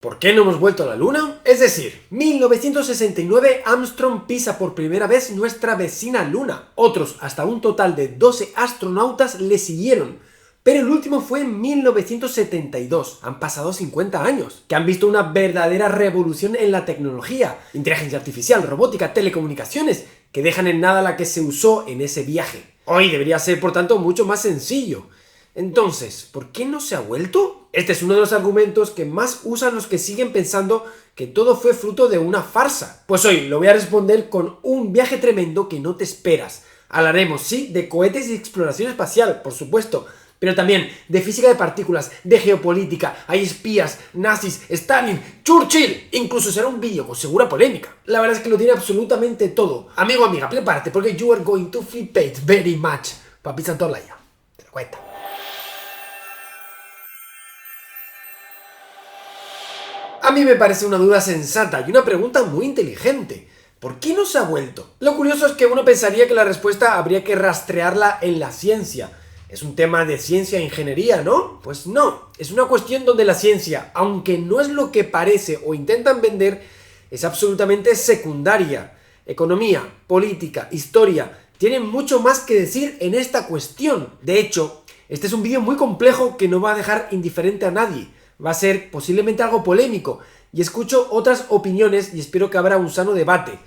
¿Por qué no hemos vuelto a la Luna? Es decir, 1969 Armstrong pisa por primera vez nuestra vecina Luna. Otros, hasta un total de 12 astronautas, le siguieron. Pero el último fue en 1972. Han pasado 50 años, que han visto una verdadera revolución en la tecnología, inteligencia artificial, robótica, telecomunicaciones, que dejan en nada la que se usó en ese viaje. Hoy debería ser, por tanto, mucho más sencillo. Entonces, ¿por qué no se ha vuelto? Este es uno de los argumentos que más usan los que siguen pensando que todo fue fruto de una farsa. Pues hoy lo voy a responder con un viaje tremendo que no te esperas. Hablaremos, sí, de cohetes y exploración espacial, por supuesto, pero también de física de partículas, de geopolítica, hay espías, nazis, Stalin, Churchill. Incluso será un vídeo con segura polémica. La verdad es que lo tiene absolutamente todo. Amigo, amiga, prepárate porque you are going to flip it very much. Papi Santolaya, te lo cuento. A mí me parece una duda sensata y una pregunta muy inteligente. ¿Por qué no se ha vuelto? Lo curioso es que uno pensaría que la respuesta habría que rastrearla en la ciencia. Es un tema de ciencia e ingeniería, ¿no? Pues no, es una cuestión donde la ciencia, aunque no es lo que parece o intentan vender, es absolutamente secundaria. Economía, política, historia, tienen mucho más que decir en esta cuestión. De hecho, este es un vídeo muy complejo que no va a dejar indiferente a nadie. Va a ser posiblemente algo polémico y escucho otras opiniones y espero que habrá un sano debate.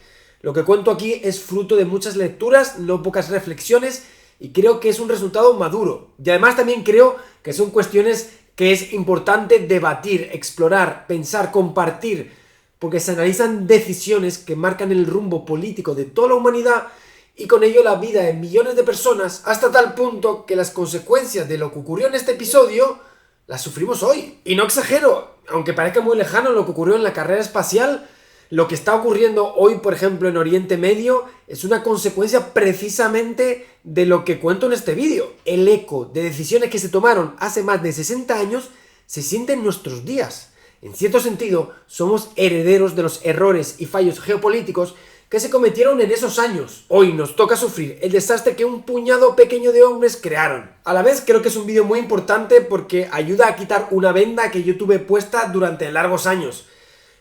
Lo que cuento aquí es fruto de muchas lecturas, no pocas reflexiones, y creo que es un resultado maduro. Y además también creo que son cuestiones que es importante debatir, explorar, pensar, compartir, porque se analizan decisiones que marcan el rumbo político de toda la humanidad y con ello la vida de millones de personas, hasta tal punto que las consecuencias de lo que ocurrió en este episodio las sufrimos hoy. Y no exagero, aunque parezca muy lejano lo que ocurrió en la carrera espacial, lo que está ocurriendo hoy, por ejemplo, en Oriente Medio, es una consecuencia precisamente de lo que cuento en este vídeo. El eco de decisiones que se tomaron hace más de 60 años se siente en nuestros días. En cierto sentido, somos herederos de los errores y fallos geopolíticos que se cometieron en esos años. Hoy nos toca sufrir el desastre que un puñado pequeño de hombres crearon. A la vez creo que es un vídeo muy importante porque ayuda a quitar una venda que yo tuve puesta durante largos años.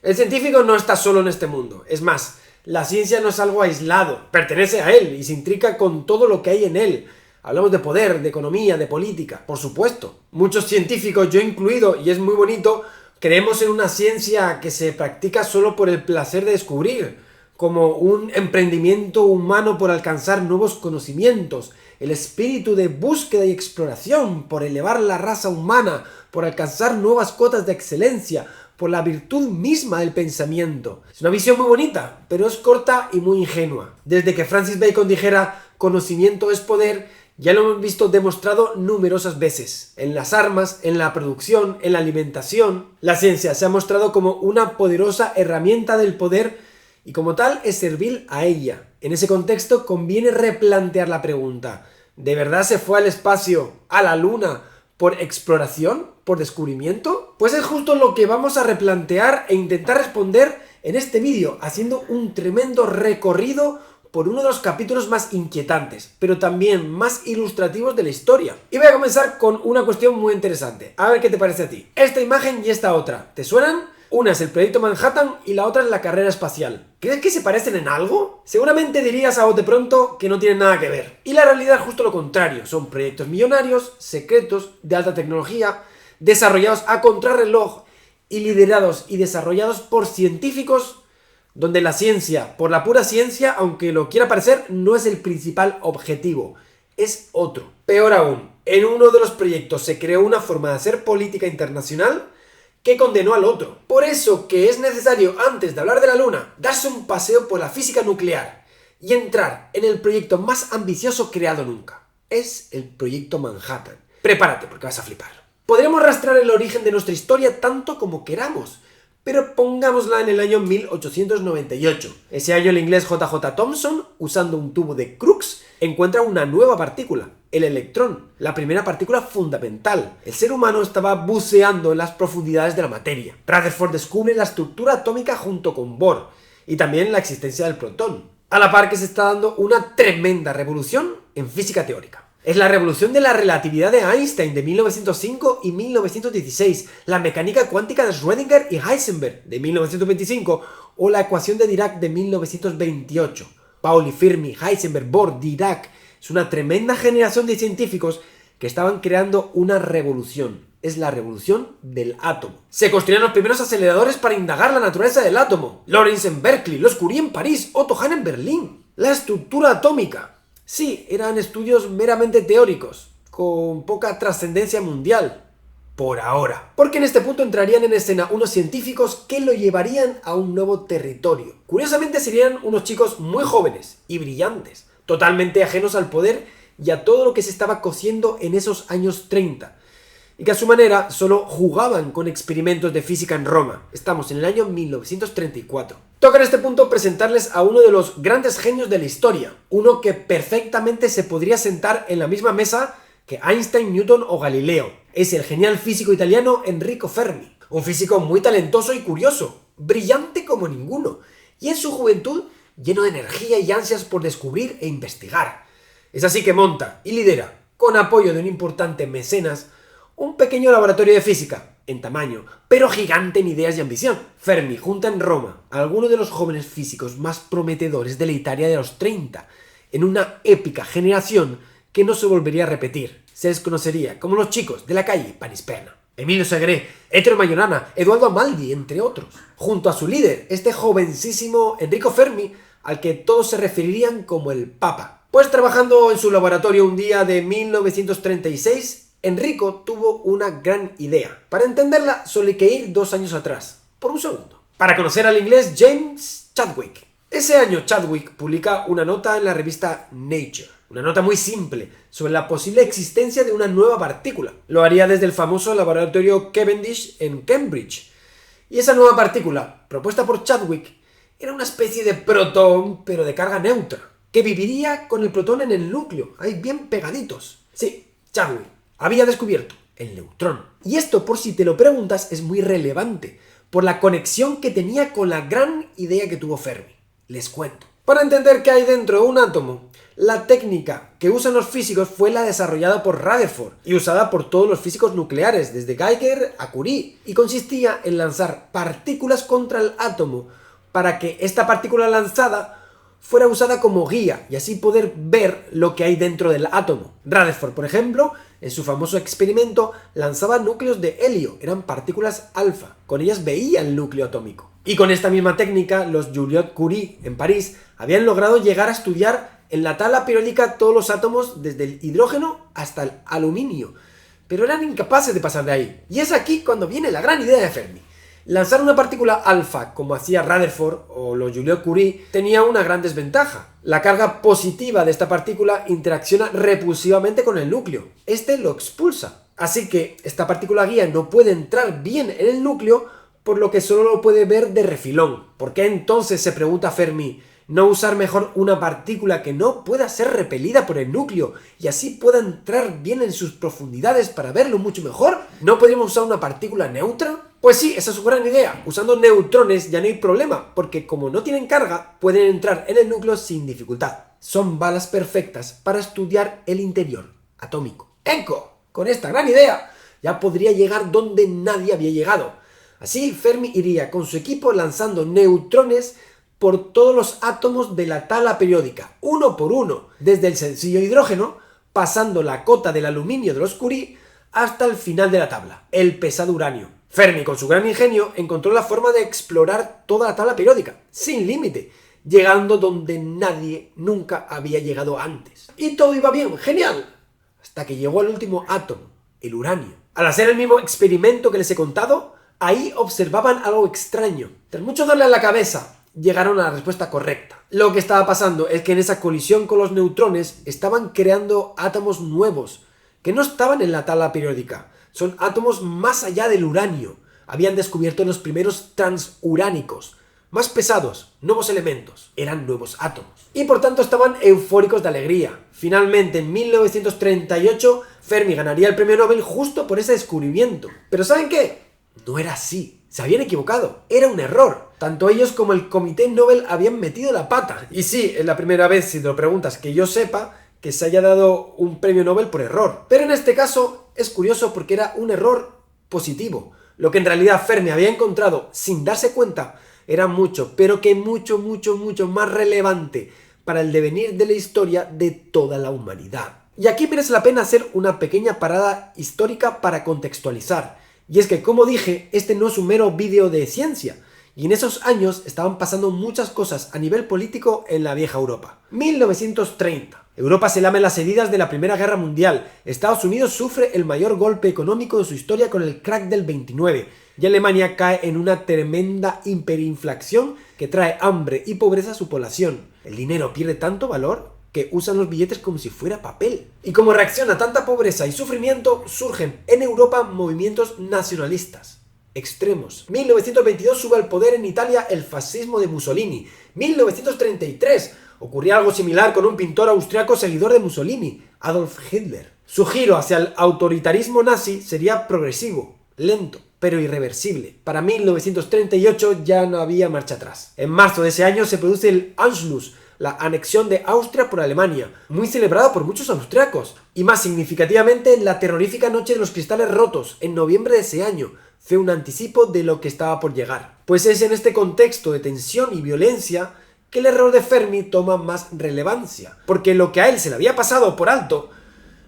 El científico no está solo en este mundo. Es más, la ciencia no es algo aislado, pertenece a él y se intrica con todo lo que hay en él. Hablamos de poder, de economía, de política, por supuesto. Muchos científicos, yo incluido, y es muy bonito, creemos en una ciencia que se practica solo por el placer de descubrir, como un emprendimiento humano por alcanzar nuevos conocimientos, el espíritu de búsqueda y exploración, por elevar la raza humana, por alcanzar nuevas cotas de excelencia, por la virtud misma del pensamiento. Es una visión muy bonita, pero es corta y muy ingenua. Desde que Francis Bacon dijera conocimiento es poder, ya lo hemos visto demostrado numerosas veces. En las armas, en la producción, en la alimentación. La ciencia se ha mostrado como una poderosa herramienta del poder y como tal es servil a ella. En ese contexto conviene replantear la pregunta: ¿de verdad se fue al espacio, a la Luna, por exploración, por descubrimiento? Pues es justo lo que vamos a replantear e intentar responder en este vídeo, haciendo un tremendo recorrido por uno de los capítulos más inquietantes, pero también más ilustrativos de la historia. Y voy a comenzar con una cuestión muy interesante. A ver qué te parece a ti. Esta imagen y esta otra, ¿te suenan? Una es el proyecto Manhattan y la otra es la carrera espacial. ¿Crees que se parecen en algo? Seguramente dirías a bote pronto que no tienen nada que ver. Y la realidad es justo lo contrario. Son proyectos millonarios, secretos, de alta tecnología, desarrollados a contrarreloj y liderados y desarrollados por científicos, donde la ciencia, por la pura ciencia, aunque lo quiera parecer, no es el principal objetivo. Es otro. Peor aún, en uno de los proyectos se creó una forma de hacer política internacional que condenó al otro. Por eso que es necesario, antes de hablar de la Luna, darse un paseo por la física nuclear y entrar en el proyecto más ambicioso creado nunca. Es el proyecto Manhattan. Prepárate porque vas a flipar. Podremos rastrear el origen de nuestra historia tanto como queramos, pero pongámosla en el año 1898. Ese año el inglés J.J. Thomson, usando un tubo de Crookes, encuentra una nueva partícula, el electrón, la primera partícula fundamental. El ser humano estaba buceando en las profundidades de la materia. Rutherford descubre la estructura atómica junto con Bohr y también la existencia del protón, a la par que se está dando una tremenda revolución en física teórica. Es la revolución de la relatividad de Einstein de 1905 y 1916, la mecánica cuántica de Schrödinger y Heisenberg de 1925 o la ecuación de Dirac de 1928. Pauli, Fermi, Heisenberg, Bohr, Dirac. Es una tremenda generación de científicos que estaban creando una revolución. Es la revolución del átomo. Se construyeron los primeros aceleradores para indagar la naturaleza del átomo. Lorentz en Berkeley, los Curie en París, Otto Hahn en Berlín. La estructura atómica. Sí, eran estudios meramente teóricos, con poca trascendencia mundial. Por ahora. Porque en este punto entrarían en escena unos científicos que lo llevarían a un nuevo territorio. Curiosamente serían unos chicos muy jóvenes y brillantes, totalmente ajenos al poder y a todo lo que se estaba cociendo en esos años 30. Y que a su manera solo jugaban con experimentos de física en Roma. Estamos en el año 1934. Toca en este punto presentarles a uno de los grandes genios de la historia, uno que perfectamente se podría sentar en la misma mesa que Einstein, Newton o Galileo. Es el genial físico italiano Enrico Fermi, un físico muy talentoso y curioso, brillante como ninguno, y en su juventud lleno de energía y ansias por descubrir e investigar. Es así que monta y lidera, con apoyo de un importante mecenas, un pequeño laboratorio de física, en tamaño, pero gigante en ideas y ambición. Fermi junta en Roma a algunos de los jóvenes físicos más prometedores de la Italia de los 30, en una épica generación que no se volvería a repetir. Se les conocería como los chicos de la calle Panisperna. Emilio Segre, Ettore Majorana, Eduardo Amaldi, entre otros. Junto a su líder, este jovencísimo Enrico Fermi, al que todos se referirían como el Papa. Pues trabajando en su laboratorio un día de 1936, Enrico tuvo una gran idea. Para entenderla, solo hay que ir 2 años atrás, por un segundo, para conocer al inglés James Chadwick. Ese año Chadwick publica una nota en la revista Nature, una nota muy simple sobre la posible existencia de una nueva partícula. Lo haría desde el famoso laboratorio Cavendish en Cambridge. Y esa nueva partícula, propuesta por Chadwick, era una especie de protón, pero de carga neutra, que viviría con el protón en el núcleo, ahí bien pegaditos. Sí, Chadwick había descubierto el neutrón. Y esto, por si te lo preguntas, es muy relevante, por la conexión que tenía con la gran idea que tuvo Fermi. Les cuento. Para entender qué hay dentro de un átomo, la técnica que usan los físicos fue la desarrollada por Rutherford y usada por todos los físicos nucleares, desde Geiger a Curie, y consistía en lanzar partículas contra el átomo para que esta partícula lanzada fuera usada como guía y así poder ver lo que hay dentro del átomo. Rutherford, por ejemplo, en su famoso experimento lanzaba núcleos de helio, eran partículas alfa, con ellas veía el núcleo atómico. Y con esta misma técnica, los Joliot-Curie en París habían logrado llegar a estudiar en la tabla periódica todos los átomos desde el hidrógeno hasta el aluminio, pero eran incapaces de pasar de ahí. Y es aquí cuando viene la gran idea de Fermi. Lanzar una partícula alfa, como hacía Rutherford o los Joliot-Curie, tenía una gran desventaja. La carga positiva de esta partícula interacciona repulsivamente con el núcleo. Este lo expulsa. Así que esta partícula guía no puede entrar bien en el núcleo, por lo que solo lo puede ver de refilón. ¿Por qué entonces, se pregunta Fermi, no usar mejor una partícula que no pueda ser repelida por el núcleo y así pueda entrar bien en sus profundidades para verlo mucho mejor? ¿No podríamos usar una partícula neutra? Pues sí, esa es su gran idea. Usando neutrones ya no hay problema, porque como no tienen carga, pueden entrar en el núcleo sin dificultad. Son balas perfectas para estudiar el interior atómico. ¡Enco! Con esta gran idea ya podría llegar donde nadie había llegado. Así, Fermi iría con su equipo lanzando neutrones por todos los átomos de la tabla periódica, uno por uno, desde el sencillo hidrógeno, pasando la cota del aluminio de los Curie, hasta el final de la tabla, el pesado uranio. Fermi, con su gran ingenio, encontró la forma de explorar toda la tabla periódica, sin límite, llegando donde nadie nunca había llegado antes. Y todo iba bien, genial, hasta que llegó al último átomo, el uranio. Al hacer el mismo experimento que les he contado, ahí observaban algo extraño. Tras mucho darle a la cabeza, llegaron a la respuesta correcta. Lo que estaba pasando es que en esa colisión con los neutrones estaban creando átomos nuevos, que no estaban en la tabla periódica. Son átomos más allá del uranio. Habían descubierto los primeros transuránicos, más pesados, nuevos elementos. Eran nuevos átomos. Y por tanto estaban eufóricos de alegría. Finalmente, en 1938, Fermi ganaría el premio Nobel justo por ese descubrimiento. Pero ¿saben qué? No era así. Se habían equivocado. Era un error. Tanto ellos como el Comité Nobel habían metido la pata. Y sí, es la primera vez, si te lo preguntas, que yo sepa, que se haya dado un premio Nobel por error. Pero en este caso es curioso porque era un error positivo. Lo que en realidad Fermi había encontrado sin darse cuenta era mucho, pero que mucho más relevante para el devenir de la historia de toda la humanidad. Y aquí merece la pena hacer una pequeña parada histórica para contextualizar. Y es que, como dije, este no es un mero vídeo de ciencia. Y en esos años estaban pasando muchas cosas a nivel político en la vieja Europa. 1930. Europa se lame las heridas de la Primera Guerra Mundial. Estados Unidos sufre el mayor golpe económico de su historia con el crack del 29. Y Alemania cae en una tremenda hiperinflación que trae hambre y pobreza a su población. El dinero pierde tanto valor que usan los billetes como si fuera papel. Y como reacción a tanta pobreza y sufrimiento, surgen en Europa movimientos nacionalistas extremos. 1922 sube al poder en Italia el fascismo de Mussolini. 1933 ocurría algo similar con un pintor austriaco seguidor de Mussolini, Adolf Hitler. Su giro hacia el autoritarismo nazi sería progresivo, lento, pero irreversible. Para 1938 ya no había marcha atrás. En marzo de ese año se produce el Anschluss, la anexión de Austria por Alemania, muy celebrada por muchos austriacos. Y más significativamente, la terrorífica Noche de los Cristales Rotos, en noviembre de ese año, fue un anticipo de lo que estaba por llegar. Pues es en este contexto de tensión y violencia que el error de Fermi toma más relevancia, porque lo que a él se le había pasado por alto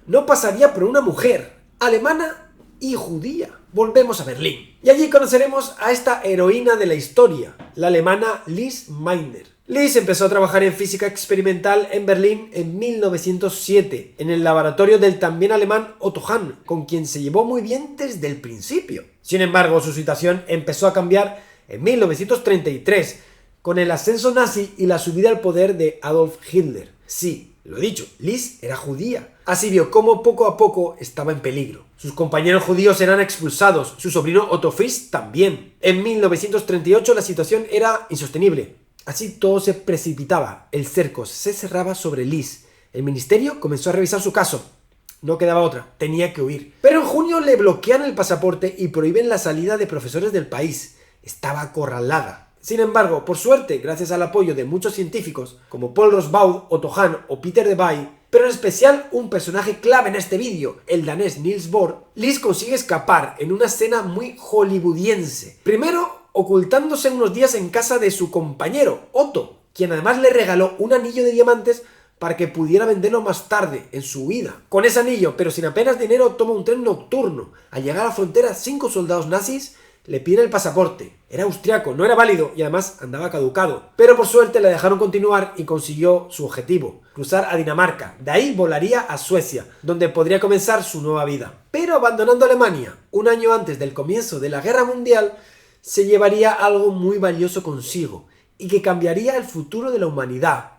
no pasaría por una mujer alemana y judía. Volvemos a Berlín. Y allí conoceremos a esta heroína de la historia, la alemana Lise Meitner. Lise empezó a trabajar en física experimental en Berlín en 1907, en el laboratorio del también alemán Otto Hahn, con quien se llevó muy bien desde el principio. Sin embargo, su situación empezó a cambiar en 1933, con el ascenso nazi y la subida al poder de Adolf Hitler. Sí, lo he dicho, Lise era judía. Así vio cómo poco a poco estaba en peligro. Sus compañeros judíos eran expulsados, su sobrino Otto Fritsch también. En 1938 la situación era insostenible. Así todo se precipitaba, el cerco se cerraba sobre Lise. El ministerio comenzó a revisar su caso. No quedaba otra, tenía que huir. Pero en junio le bloquean el pasaporte y prohíben la salida de profesores del país. Estaba acorralada. Sin embargo, por suerte, gracias al apoyo de muchos científicos, como Paul Rosbaud, Otto Hahn o Peter Debye, pero en especial un personaje clave en este vídeo, el danés Niels Bohr, Lise consigue escapar en una escena muy hollywoodiense. Primero, ocultándose unos días en casa de su compañero, Otto, quien además le regaló un anillo de diamantes para que pudiera venderlo más tarde, en su huida. Con ese anillo, pero sin apenas dinero, toma un tren nocturno. Al llegar a la frontera, 5 soldados nazis le piden el pasaporte. Era austriaco, no era válido y además andaba caducado. Pero por suerte le dejaron continuar y consiguió su objetivo, cruzar a Dinamarca. De ahí volaría a Suecia, donde podría comenzar su nueva vida. Pero abandonando Alemania, un año antes del comienzo de la Guerra Mundial, se llevaría algo muy valioso consigo y que cambiaría el futuro de la humanidad.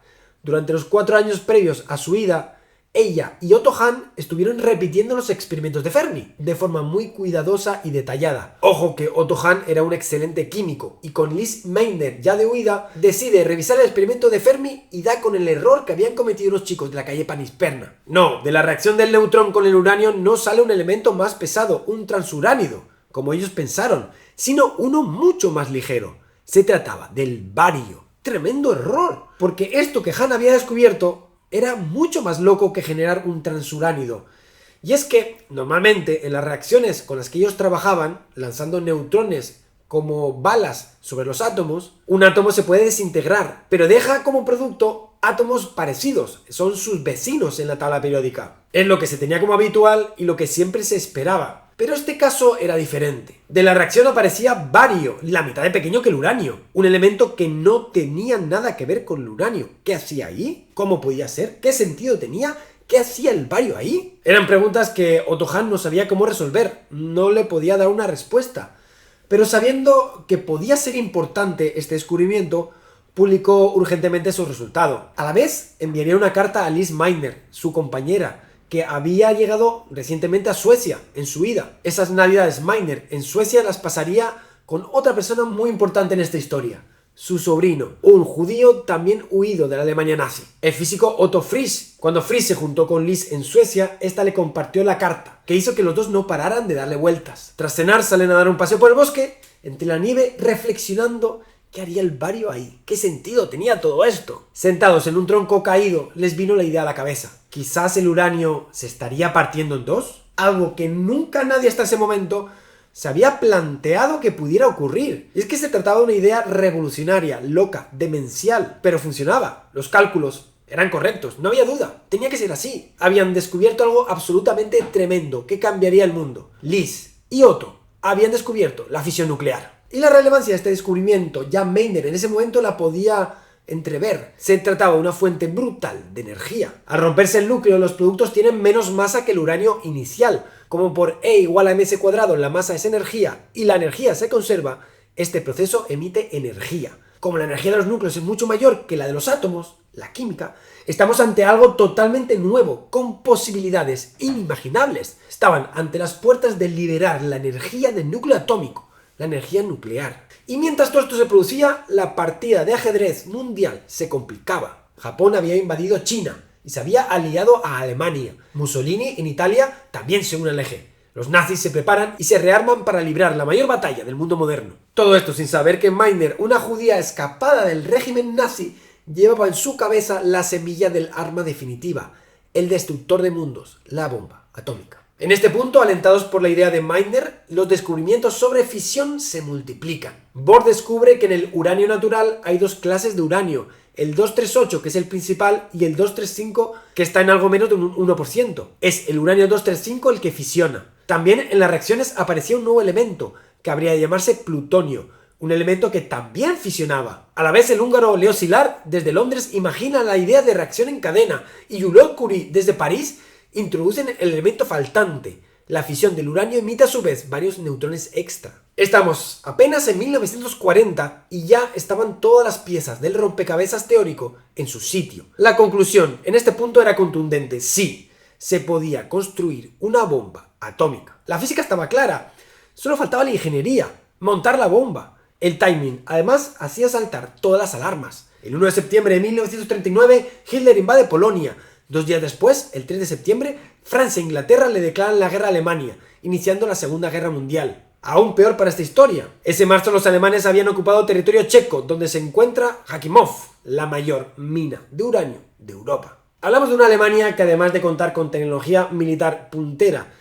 Durante los 4 años previos a su ida, ella y Otto Hahn estuvieron repitiendo los experimentos de Fermi de forma muy cuidadosa y detallada. Ojo que Otto Hahn era un excelente químico y con Lise Meitner ya de huida, decide revisar el experimento de Fermi y da con el error que habían cometido los chicos de la calle Panisperna. No, de la reacción del neutrón con el uranio no sale un elemento más pesado, un transuránido, como ellos pensaron, sino uno mucho más ligero. Se trataba del bario. Tremendo error, porque esto que Hahn había descubierto era mucho más loco que generar un transuránido. Y es que, normalmente, en las reacciones con las que ellos trabajaban, lanzando neutrones como balas sobre los átomos, un átomo se puede desintegrar, pero deja como producto átomos parecidos, son sus vecinos en la tabla periódica. Es lo que se tenía como habitual y lo que siempre se esperaba. Pero este caso era diferente. De la reacción aparecía bario, la mitad de pequeño que el uranio. Un elemento que no tenía nada que ver con el uranio. ¿Qué hacía ahí? ¿Cómo podía ser? ¿Qué sentido tenía? ¿Qué hacía el bario ahí? Eran preguntas que Otto Hahn no sabía cómo resolver. No le podía dar una respuesta. Pero sabiendo que podía ser importante este descubrimiento, publicó urgentemente su resultado. A la vez, enviaría una carta a Lise Meitner, su compañera, que había llegado recientemente a Suecia en su ida. Esas navidades Meitner en Suecia las pasaría con otra persona muy importante en esta historia, su sobrino, un judío también huido de la Alemania nazi, el físico Otto Fritsch. Cuando Fritsch se juntó con Lise en Suecia, esta le compartió la carta, que hizo que los dos no pararan de darle vueltas. Tras cenar salen a dar un paseo por el bosque, entre la nieve, reflexionando ¿Qué haría el bario ahí? ¿Qué sentido tenía todo esto? Sentados en un tronco caído, les vino la idea a la cabeza. Quizás el uranio se estaría partiendo en dos. Algo que nunca nadie hasta ese momento se había planteado que pudiera ocurrir. Y es que se trataba de una idea revolucionaria, loca, demencial, pero funcionaba. Los cálculos eran correctos, no había duda. Tenía que ser así. Habían descubierto algo absolutamente tremendo que cambiaría el mundo. Liz y Otto habían descubierto la fisión nuclear. Y la relevancia de este descubrimiento, ya Meitner en ese momento la podía entrever. Se trataba de una fuente brutal de energía. Al romperse el núcleo, los productos tienen menos masa que el uranio inicial. Como por E igual a mc cuadrado, la masa es energía y la energía se conserva, este proceso emite energía. Como la energía de los núcleos es mucho mayor que la de los átomos, la química, estamos ante algo totalmente nuevo, con posibilidades inimaginables. Estaban ante las puertas de liberar la energía del núcleo atómico, la energía nuclear. Y mientras todo esto se producía, la partida de ajedrez mundial se complicaba. Japón había invadido China y se había aliado a Alemania. Mussolini en Italia también se une al eje. Los nazis se preparan y se rearman para librar la mayor batalla del mundo moderno. Todo esto sin saber que Meitner, una judía escapada del régimen nazi, llevaba en su cabeza la semilla del arma definitiva, el destructor de mundos, la bomba atómica. En este punto, alentados por la idea de Meitner, los descubrimientos sobre fisión se multiplican. Bohr descubre que en el uranio natural hay dos clases de uranio, el 238, que es el principal, y el 235, que está en algo menos de un 1%. Es el uranio 235 el que fisiona. También en las reacciones aparecía un nuevo elemento, que habría de llamarse plutonio, un elemento que también fisionaba. A la vez, el húngaro Leo Szilard, desde Londres, imagina la idea de reacción en cadena, y Jules Curie, desde París, introducen el elemento faltante. La fisión del uranio emite a su vez varios neutrones extra. Estamos apenas en 1940 y ya estaban todas las piezas del rompecabezas teórico en su sitio. La conclusión en este punto era contundente: sí, se podía construir una bomba atómica. La física estaba clara, solo faltaba la ingeniería, montar la bomba. El timing, además, hacía saltar todas las alarmas. El 1 de septiembre de 1939, Hitler invade Polonia. 2 días después, el 3 de septiembre, Francia e Inglaterra le declaran la guerra a Alemania, iniciando la Segunda Guerra Mundial. Aún peor para esta historia. Ese marzo los alemanes habían ocupado territorio checo, donde se encuentra Jakimov, la mayor mina de uranio de Europa. Hablamos de una Alemania que, además de contar con tecnología militar puntera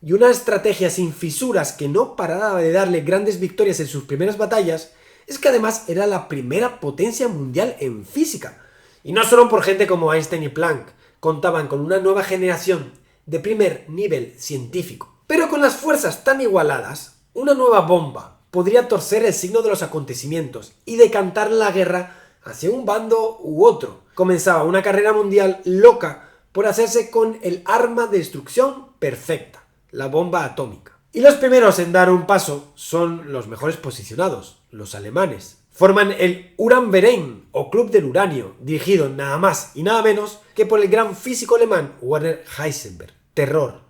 y una estrategia sin fisuras que no paraba de darle grandes victorias en sus primeras batallas, es que además era la primera potencia mundial en física. Y no solo por gente como Einstein y Planck, contaban con una nueva generación de primer nivel científico. Pero con las fuerzas tan igualadas, una nueva bomba podría torcer el signo de los acontecimientos y decantar la guerra hacia un bando u otro. Comenzaba una carrera mundial loca por hacerse con el arma de destrucción perfecta, la bomba atómica. Y los primeros en dar un paso son los mejores posicionados, los alemanes. Forman el Uranverein, o Club del Uranio, dirigido nada más y nada menos que por el gran físico alemán Werner Heisenberg. Terror,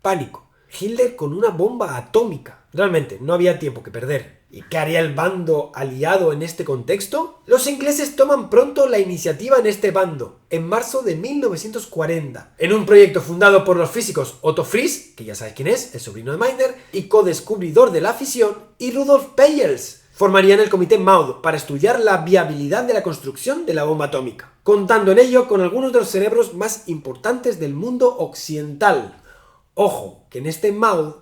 pánico, Hitler con una bomba atómica. Realmente no había tiempo que perder. ¿Y qué haría el bando aliado en este contexto? Los ingleses toman pronto la iniciativa en este bando, en marzo de 1940, en un proyecto fundado por los físicos Otto Friis, que ya sabes quién es, el sobrino de Meitner, y co-descubridor de la fisión, y Rudolf Peierls. Formarían el comité MAUD para estudiar la viabilidad de la construcción de la bomba atómica, contando en ello con algunos de los cerebros más importantes del mundo occidental. Ojo, que en este MAUD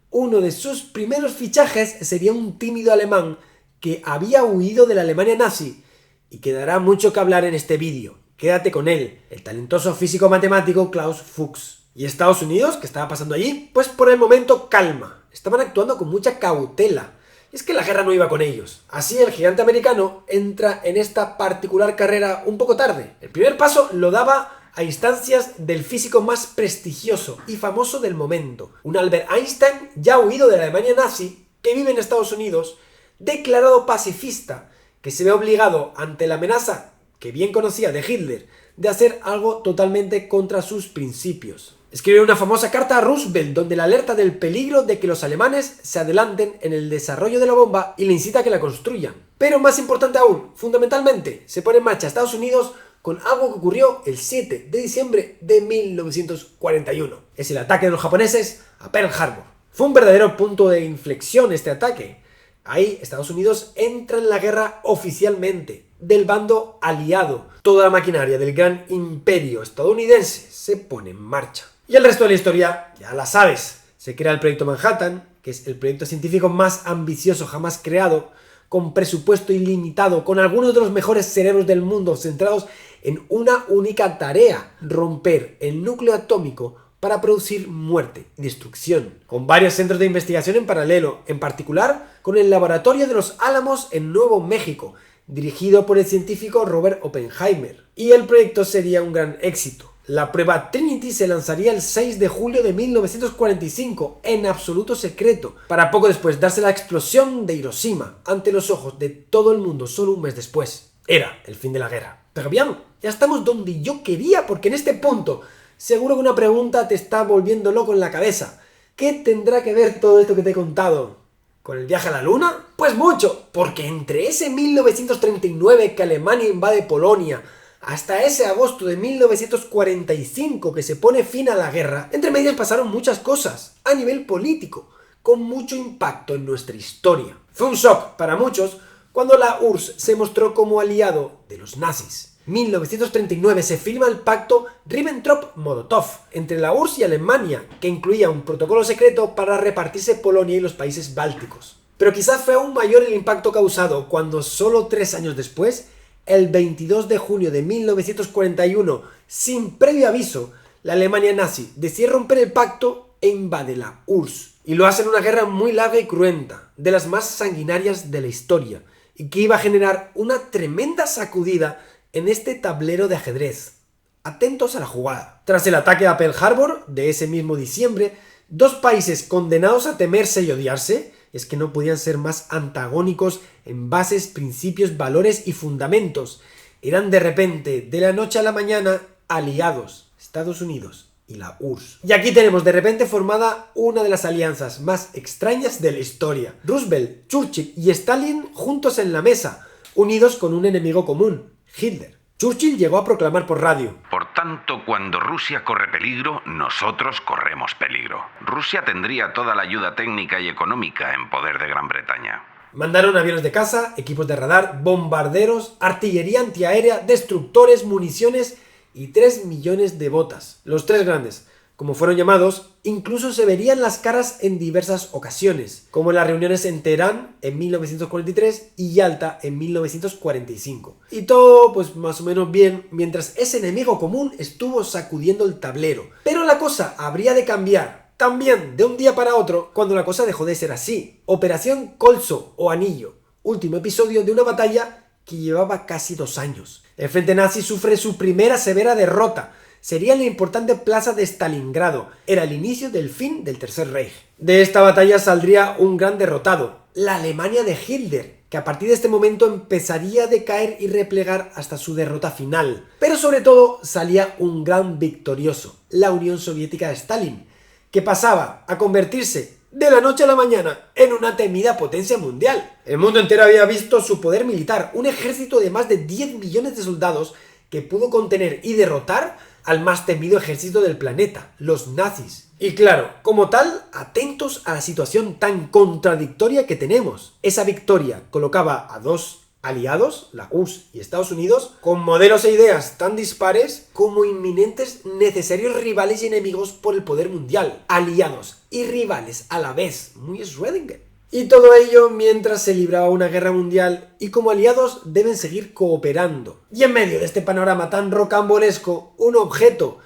uno de sus primeros fichajes sería un tímido alemán que había huido de la Alemania nazi y que dará mucho que hablar en este vídeo. Quédate con él, el talentoso físico-matemático Klaus Fuchs. ¿Y Estados Unidos? ¿Qué estaba pasando allí? Pues por el momento calma, estaban actuando con mucha cautela. Es que la guerra no iba con ellos. Así el gigante americano entra en esta particular carrera un poco tarde. El primer paso lo daba a instancias del físico más prestigioso y famoso del momento, un Albert Einstein ya huido de la Alemania nazi, que vive en Estados Unidos, declarado pacifista, que se ve obligado ante la amenaza, que bien conocía, de Hitler, de hacer algo totalmente contra sus principios. Escribe una famosa carta a Roosevelt donde le alerta del peligro de que los alemanes se adelanten en el desarrollo de la bomba y le incita a que la construyan. Pero más importante aún, fundamentalmente, se pone en marcha Estados Unidos con algo que ocurrió el 7 de diciembre de 1941. Es el ataque de los japoneses a Pearl Harbor. Fue un verdadero punto de inflexión este ataque. Ahí Estados Unidos entra en la guerra oficialmente, del bando aliado. Toda la maquinaria del gran imperio estadounidense se pone en marcha. Y el resto de la historia ya la sabes. Se crea el proyecto Manhattan, que es el proyecto científico más ambicioso jamás creado, con presupuesto ilimitado, con algunos de los mejores cerebros del mundo centrados en una única tarea: romper el núcleo atómico para producir muerte y destrucción, con varios centros de investigación en paralelo, en particular con el Laboratorio de los Álamos en Nuevo México, dirigido por el científico Robert Oppenheimer. Y el proyecto sería un gran éxito. La prueba Trinity se lanzaría el 6 de julio de 1945, en absoluto secreto, para poco después darse la explosión de Hiroshima ante los ojos de todo el mundo solo un mes después. Era el fin de la guerra. Pero bien, ya estamos donde yo quería, porque en este punto seguro que una pregunta te está volviendo loco en la cabeza. ¿Qué tendrá que ver todo esto que te he contado con el viaje a la luna? Pues mucho, porque entre ese 1939 que Alemania invade Polonia hasta ese agosto de 1945 que se pone fin a la guerra, entre medias pasaron muchas cosas a nivel político, con mucho impacto en nuestra historia. Fue un shock para muchos cuando la URSS se mostró como aliado de los nazis. 1939 se firma el pacto Ribbentrop-Molotov entre la URSS y Alemania, que incluía un protocolo secreto para repartirse Polonia y los países bálticos. Pero quizás fue aún mayor el impacto causado cuando solo 3 años después, el 22 de junio de 1941, sin previo aviso, la Alemania nazi decide romper el pacto e invade la URSS. Y lo hace en una guerra muy larga y cruenta, de las más sanguinarias de la historia, y que iba a generar una tremenda sacudida en este tablero de ajedrez. Atentos a la jugada. Tras el ataque a Pearl Harbor de ese mismo diciembre, dos países condenados a temerse y odiarse, es que no podían ser más antagónicos en bases, principios, valores y fundamentos, eran de repente, de la noche a la mañana, aliados, Estados Unidos y la URSS. Y aquí tenemos de repente formada una de las alianzas más extrañas de la historia. Roosevelt, Churchill y Stalin juntos en la mesa, unidos con un enemigo común, Hitler. Churchill llegó a proclamar por radio: por tanto, cuando Rusia corre peligro, nosotros corremos peligro. Rusia tendría toda la ayuda técnica y económica en poder de Gran Bretaña. Mandaron aviones de caza, equipos de radar, bombarderos, artillería antiaérea, destructores, municiones y 3 millones de botas. Los tres grandes, como fueron llamados, incluso se verían las caras en diversas ocasiones, como en las reuniones en Teherán en 1943 y Yalta en 1945. Y todo pues más o menos bien mientras ese enemigo común estuvo sacudiendo el tablero. Pero la cosa habría de cambiar también de un día para otro cuando la cosa dejó de ser así. Operación Colso o Anillo, último episodio de una batalla que llevaba casi 2 años. El frente nazi sufre su primera severa derrota. Sería en la importante plaza de Stalingrado. Era el inicio del fin del Tercer Reich. De esta batalla saldría un gran derrotado, la Alemania de Hitler, que a partir de este momento empezaría a decaer y replegar hasta su derrota final. Pero sobre todo salía un gran victorioso, la Unión Soviética de Stalin, que pasaba a convertirse de la noche a la mañana en una temida potencia mundial. El mundo entero había visto su poder militar, un ejército de más de 10 millones de soldados que pudo contener y derrotar al más temido ejército del planeta, los nazis. Y claro, como tal, atentos a la situación tan contradictoria que tenemos. Esa victoria colocaba a dos aliados, la URSS y Estados Unidos, con modelos e ideas tan dispares como inminentes necesarios rivales y enemigos por el poder mundial. Aliados y rivales a la vez, muy Schrödinger. Y todo ello mientras se libraba una guerra mundial y como aliados deben seguir cooperando. Y en medio de este panorama tan rocambolesco, un objeto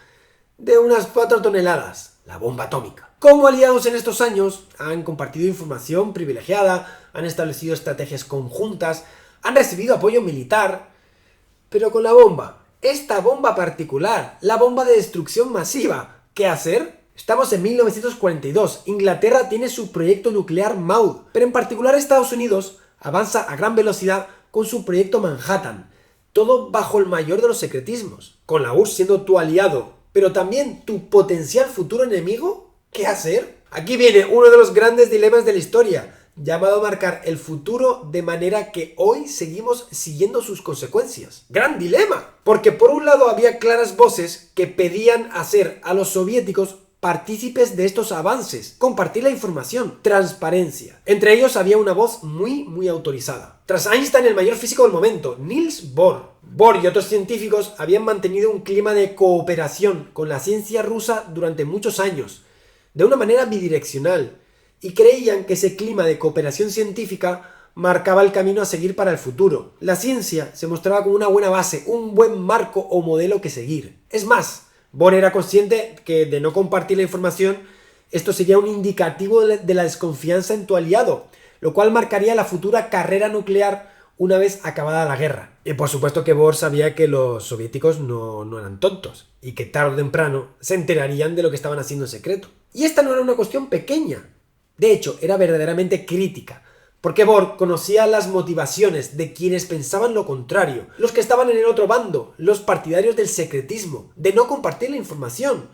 de unas 4 toneladas, la bomba atómica. Como aliados en estos años han compartido información privilegiada, han establecido estrategias conjuntas, han recibido apoyo militar, pero con la bomba, esta bomba particular, la bomba de destrucción masiva, ¿qué hacer? Estamos en 1942, Inglaterra tiene su proyecto nuclear MAUD, pero en particular Estados Unidos avanza a gran velocidad con su proyecto Manhattan, todo bajo el mayor de los secretismos, con la URSS siendo tu aliado, pero también tu potencial futuro enemigo. ¿Qué hacer? Aquí viene uno de los grandes dilemas de la historia, llamado a marcar el futuro de manera que hoy seguimos siguiendo sus consecuencias. ¡Gran dilema! Porque por un lado había claras voces que pedían hacer a los soviéticos partícipes de estos avances, compartir la información, transparencia. Entre ellos había una voz muy autorizada. Tras Einstein, el mayor físico del momento, Niels Bohr. Bohr y otros científicos habían mantenido un clima de cooperación con la ciencia rusa durante muchos años, de una manera bidireccional, y creían que ese clima de cooperación científica marcaba el camino a seguir para el futuro. La ciencia se mostraba como una buena base, un buen marco o modelo que seguir. Es más, Bohr era consciente que de no compartir la información, esto sería un indicativo de la desconfianza en tu aliado, lo cual marcaría la futura carrera nuclear una vez acabada la guerra. Y por supuesto que Bohr sabía que los soviéticos no eran tontos, y que tarde o temprano se enterarían de lo que estaban haciendo en secreto. Y esta no era una cuestión pequeña. De hecho, era verdaderamente crítica, porque Bohr conocía las motivaciones de quienes pensaban lo contrario, los que estaban en el otro bando, los partidarios del secretismo, de no compartir la información.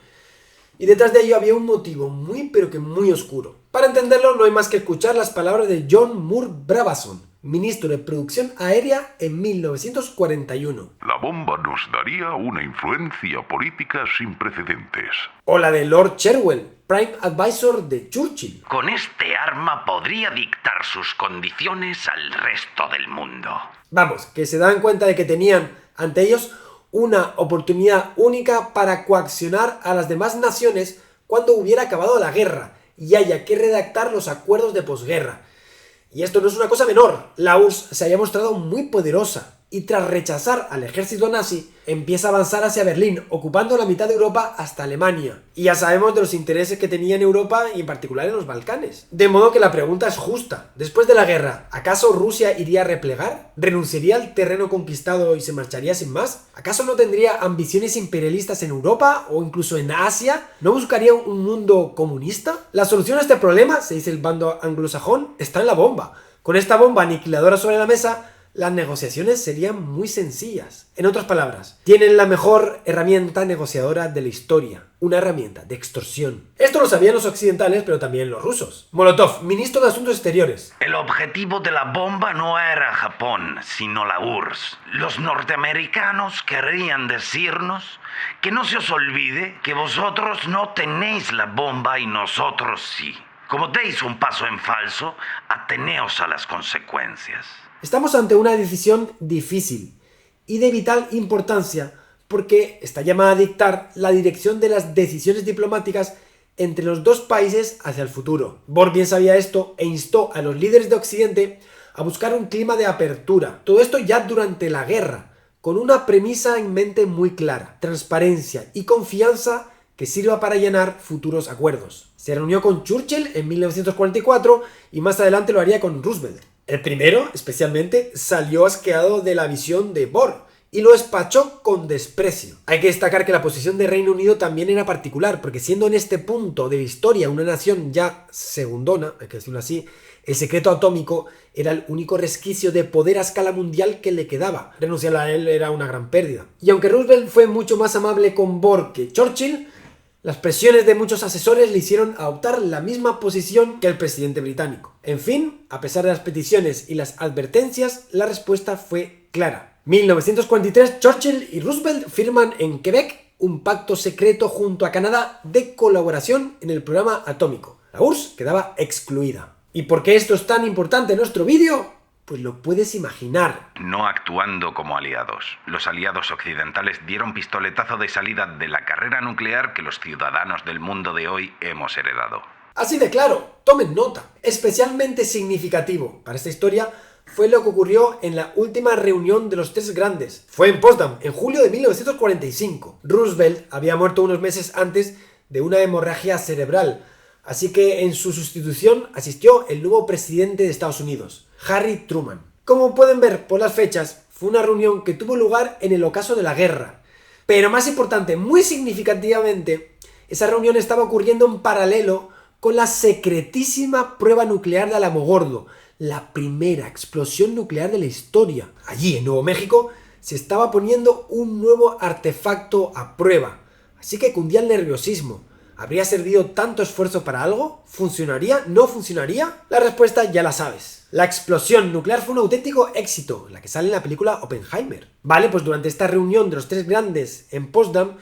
Y detrás de ello había un motivo muy oscuro. Para entenderlo no hay más que escuchar las palabras de John Moore Brabazon, ministro de Producción Aérea en 1941. La bomba nos daría una influencia política sin precedentes. O la de Lord Cherwell, Prime Advisor de Churchill. Con este arma podría dictar sus condiciones al resto del mundo. Vamos, que se dan cuenta de que tenían ante ellos una oportunidad única para coaccionar a las demás naciones cuando hubiera acabado la guerra y haya que redactar los acuerdos de posguerra. Y esto no es una cosa menor. La URSS se había mostrado muy poderosa y tras rechazar al ejército nazi empieza a avanzar hacia Berlín, ocupando la mitad de Europa hasta Alemania. Y ya sabemos de los intereses que tenía en Europa y en particular en los Balcanes. De modo que la pregunta es justa. Después de la guerra, ¿acaso Rusia iría a replegar? ¿Renunciaría al terreno conquistado y se marcharía sin más? ¿Acaso no tendría ambiciones imperialistas en Europa o incluso en Asia? ¿No buscaría un mundo comunista? La solución a este problema, se dice el bando anglosajón, está en la bomba. Con esta bomba aniquiladora sobre la mesa, las negociaciones serían muy sencillas. En otras palabras, tienen la mejor herramienta negociadora de la historia, una herramienta de extorsión. Esto lo sabían los occidentales, pero también los rusos. Molotov, ministro de Asuntos Exteriores. El objetivo de la bomba no era Japón, sino la URSS. Los norteamericanos querrían decirnos que no se os olvide que vosotros no tenéis la bomba y nosotros sí. Como deis un paso en falso, ateneos a las consecuencias. Estamos ante una decisión difícil y de vital importancia porque está llamada a dictar la dirección de las decisiones diplomáticas entre los dos países hacia el futuro. Bohr bien sabía esto e instó a los líderes de Occidente a buscar un clima de apertura. Todo esto ya durante la guerra, con una premisa en mente muy clara: transparencia y confianza que sirva para llenar futuros acuerdos. Se reunió con Churchill en 1944 y más adelante lo haría con Roosevelt. El primero, especialmente, salió asqueado de la visión de Bohr y lo despachó con desprecio. Hay que destacar que la posición de Reino Unido también era particular, porque siendo en este punto de la historia una nación ya segundona, hay que decirlo así, el secreto atómico era el único resquicio de poder a escala mundial que le quedaba. Renunciar a él era una gran pérdida. Y aunque Roosevelt fue mucho más amable con Bohr que Churchill, las presiones de muchos asesores le hicieron adoptar la misma posición que el presidente británico. En fin, a pesar de las peticiones y las advertencias, la respuesta fue clara. 1943, Churchill y Roosevelt firman en Quebec un pacto secreto junto a Canadá de colaboración en el programa atómico. La URSS quedaba excluida. ¿Y por qué esto es tan importante en nuestro vídeo? Pues lo puedes imaginar. No actuando como aliados. Los aliados occidentales dieron pistoletazo de salida de la carrera nuclear que los ciudadanos del mundo de hoy hemos heredado. Así de claro, tomen nota. Especialmente significativo para esta historia fue lo que ocurrió en la última reunión de los tres grandes. Fue en Potsdam, en julio de 1945. Roosevelt había muerto unos meses antes de una hemorragia cerebral, así que en su sustitución asistió el nuevo presidente de Estados Unidos, Harry Truman. Como pueden ver por las fechas, fue una reunión que tuvo lugar en el ocaso de la guerra. Pero más importante, muy significativamente, esa reunión estaba ocurriendo en paralelo con la secretísima prueba nuclear de Alamogordo, la primera explosión nuclear de la historia. Allí, en Nuevo México, se estaba poniendo un nuevo artefacto a prueba, así que cundía el nerviosismo. ¿Habría servido tanto esfuerzo para algo? ¿Funcionaría? ¿No funcionaría? La respuesta ya la sabes. La explosión nuclear fue un auténtico éxito, la que sale en la película Oppenheimer. Vale, pues durante esta reunión de los tres grandes en Potsdam,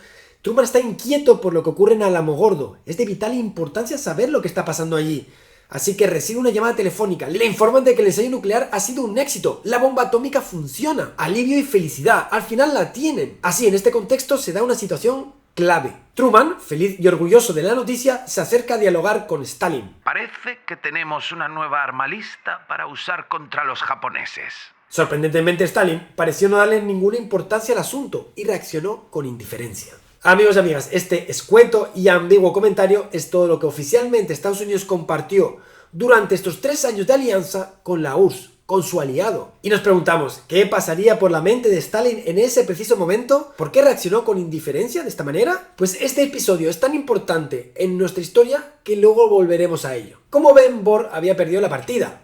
Truman está inquieto por lo que ocurre en Alamogordo. Es de vital importancia saber lo que está pasando allí. Así que recibe una llamada telefónica. Le informan de que el ensayo nuclear ha sido un éxito. La bomba atómica funciona. Alivio y felicidad. Al final la tienen. Así, en este contexto se da una situación clave. Truman, feliz y orgulloso de la noticia, se acerca a dialogar con Stalin. Parece que tenemos una nueva arma lista para usar contra los japoneses. Sorprendentemente, Stalin pareció no darle ninguna importancia al asunto y reaccionó con indiferencia. Amigos y amigas, este escueto y ambiguo comentario es todo lo que oficialmente Estados Unidos compartió durante estos 3 años de alianza con la URSS, con su aliado. Y nos preguntamos, ¿qué pasaría por la mente de Stalin en ese preciso momento? ¿Por qué reaccionó con indiferencia de esta manera? Pues este episodio es tan importante en nuestra historia que luego volveremos a ello. Como ven, Bohr había perdido la partida,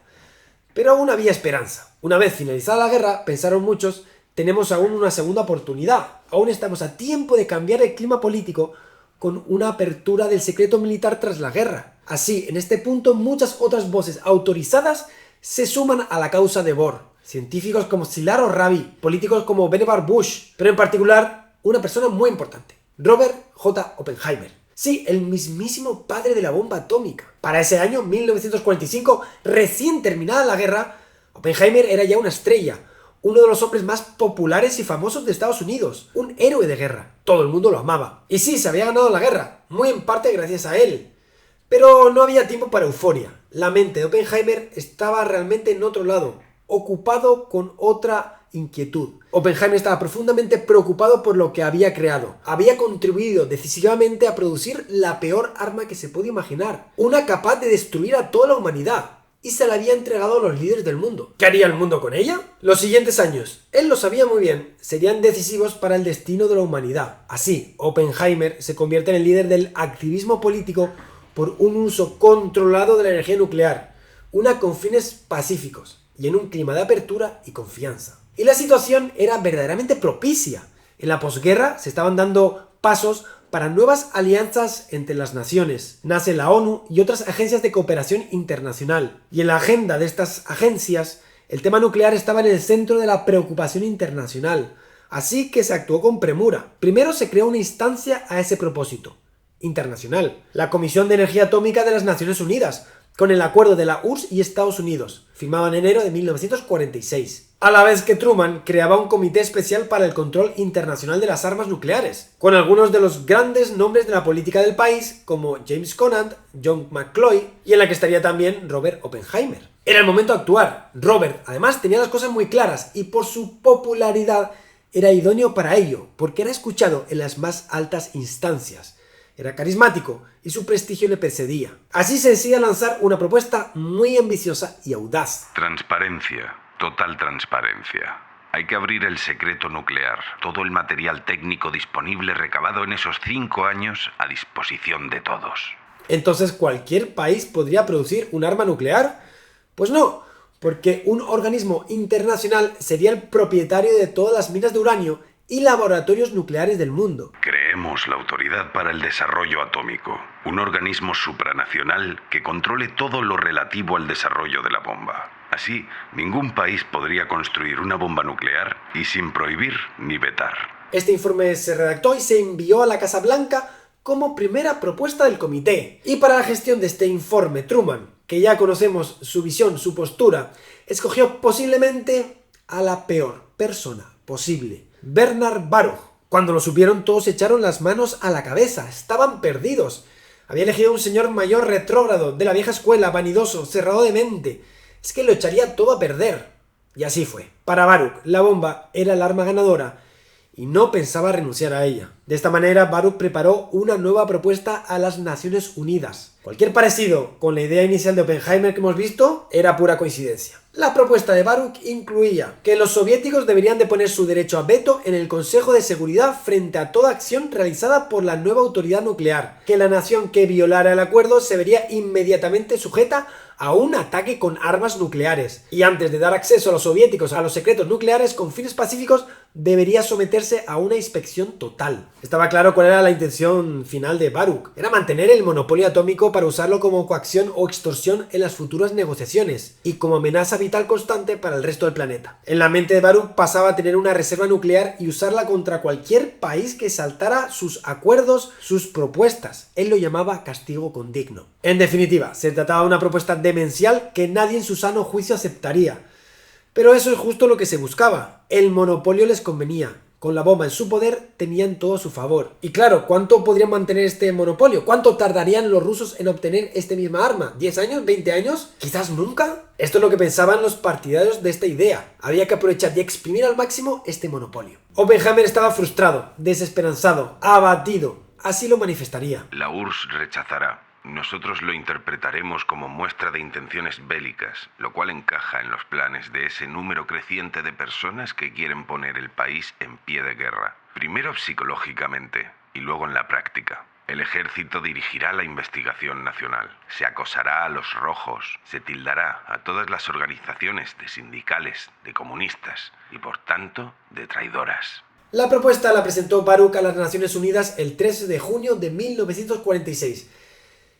pero aún había esperanza. Una vez finalizada la guerra, pensaron muchos, tenemos aún una segunda oportunidad. Aún estamos a tiempo de cambiar el clima político con una apertura del secreto militar tras la guerra. Así, en este punto, muchas otras voces autorizadas se suman a la causa de Bohr. Científicos como Szilard Rabi, políticos como Vannevar Bush, pero en particular una persona muy importante, Robert J. Oppenheimer. Sí, el mismísimo padre de la bomba atómica. Para ese año, 1945, recién terminada la guerra, Oppenheimer era ya una estrella, uno de los hombres más populares y famosos de Estados Unidos, un héroe de guerra. Todo el mundo lo amaba. Y sí, se había ganado la guerra, muy en parte gracias a él. Pero no había tiempo para euforia. La mente de Oppenheimer estaba realmente en otro lado, ocupado con otra inquietud. Oppenheimer estaba profundamente preocupado por lo que había creado. Había contribuido decisivamente a producir la peor arma que se puede imaginar, una capaz de destruir a toda la humanidad. Y se la había entregado a los líderes del mundo. ¿Qué haría el mundo con ella? Los siguientes años, él lo sabía muy bien, serían decisivos para el destino de la humanidad. Así, Oppenheimer se convierte en el líder del activismo político por un uso controlado de la energía nuclear, una con fines pacíficos y en un clima de apertura y confianza. Y la situación era verdaderamente propicia. En la posguerra se estaban dando pasos para nuevas alianzas entre las naciones. Nace la ONU y otras agencias de cooperación internacional. Y en la agenda de estas agencias, el tema nuclear estaba en el centro de la preocupación internacional. Así que se actuó con premura. Primero se creó una instancia a ese propósito, internacional, la Comisión de Energía Atómica de las Naciones Unidas, con el acuerdo de la URSS y Estados Unidos, firmado en enero de 1946. A la vez que Truman creaba un comité especial para el control internacional de las armas nucleares, con algunos de los grandes nombres de la política del país, como James Conant, John McCloy, y en la que estaría también Robert Oppenheimer. Era el momento de actuar. Robert, además, tenía las cosas muy claras, y por su popularidad era idóneo para ello, porque era escuchado en las más altas instancias. Era carismático y su prestigio le precedía. Así se decía lanzar una propuesta muy ambiciosa y audaz. Transparencia, total transparencia. Hay que abrir el secreto nuclear, todo el material técnico disponible recabado en esos 5 años a disposición de todos. ¿Entonces cualquier país podría producir un arma nuclear? Pues no, porque un organismo internacional sería el propietario de todas las minas de uranio y laboratorios nucleares del mundo. Creemos la Autoridad para el Desarrollo Atómico, un organismo supranacional que controle todo lo relativo al desarrollo de la bomba. Así, ningún país podría construir una bomba nuclear y sin prohibir ni vetar. Este informe se redactó y se envió a la Casa Blanca como primera propuesta del comité. Y para la gestión de este informe, Truman, que ya conocemos su visión, su postura, escogió posiblemente a la peor persona posible, Bernard Baruch. Cuando lo supieron, todos echaron las manos a la cabeza, estaban perdidos. Había elegido un señor mayor retrógrado, de la vieja escuela, vanidoso, cerrado de mente. Es que lo echaría todo a perder. Y así fue. Para Baruch, la bomba era el arma ganadora y no pensaba renunciar a ella. De esta manera, Baruch preparó una nueva propuesta a las Naciones Unidas. Cualquier parecido con la idea inicial de Oppenheimer que hemos visto era pura coincidencia. La propuesta de Baruch incluía que los soviéticos deberían de poner su derecho a veto en el Consejo de Seguridad frente a toda acción realizada por la nueva autoridad nuclear, que la nación que violara el acuerdo se vería inmediatamente sujeta a un ataque con armas nucleares, y antes de dar acceso a los soviéticos a los secretos nucleares con fines pacíficos, debería someterse a una inspección total. Estaba claro cuál era la intención final de Baruch. Era mantener el monopolio atómico para usarlo como coacción o extorsión en las futuras negociaciones y como amenaza vital constante para el resto del planeta. En la mente de Baruch pasaba a tener una reserva nuclear y usarla contra cualquier país que saltara sus acuerdos, sus propuestas. Él lo llamaba castigo condigno. En definitiva, se trataba de una propuesta demencial que nadie en su sano juicio aceptaría. Pero eso es justo lo que se buscaba. El monopolio les convenía. Con la bomba en su poder tenían todo a su favor. Y claro, ¿cuánto podrían mantener este monopolio? ¿Cuánto tardarían los rusos en obtener este misma arma? ¿10 años? ¿20 años? ¿Quizás nunca? Esto es lo que pensaban los partidarios de esta idea. Había que aprovechar y exprimir al máximo este monopolio. Oppenheimer estaba frustrado, desesperanzado, abatido. Así lo manifestaría. La URSS rechazará. Nosotros lo interpretaremos como muestra de intenciones bélicas, lo cual encaja en los planes de ese número creciente de personas que quieren poner el país en pie de guerra. Primero psicológicamente y luego en la práctica. El ejército dirigirá la investigación nacional. Se acosará a los rojos, se tildará a todas las organizaciones de sindicales, de comunistas y por tanto de traidoras. La propuesta la presentó Baruch a las Naciones Unidas el 13 de junio de 1946.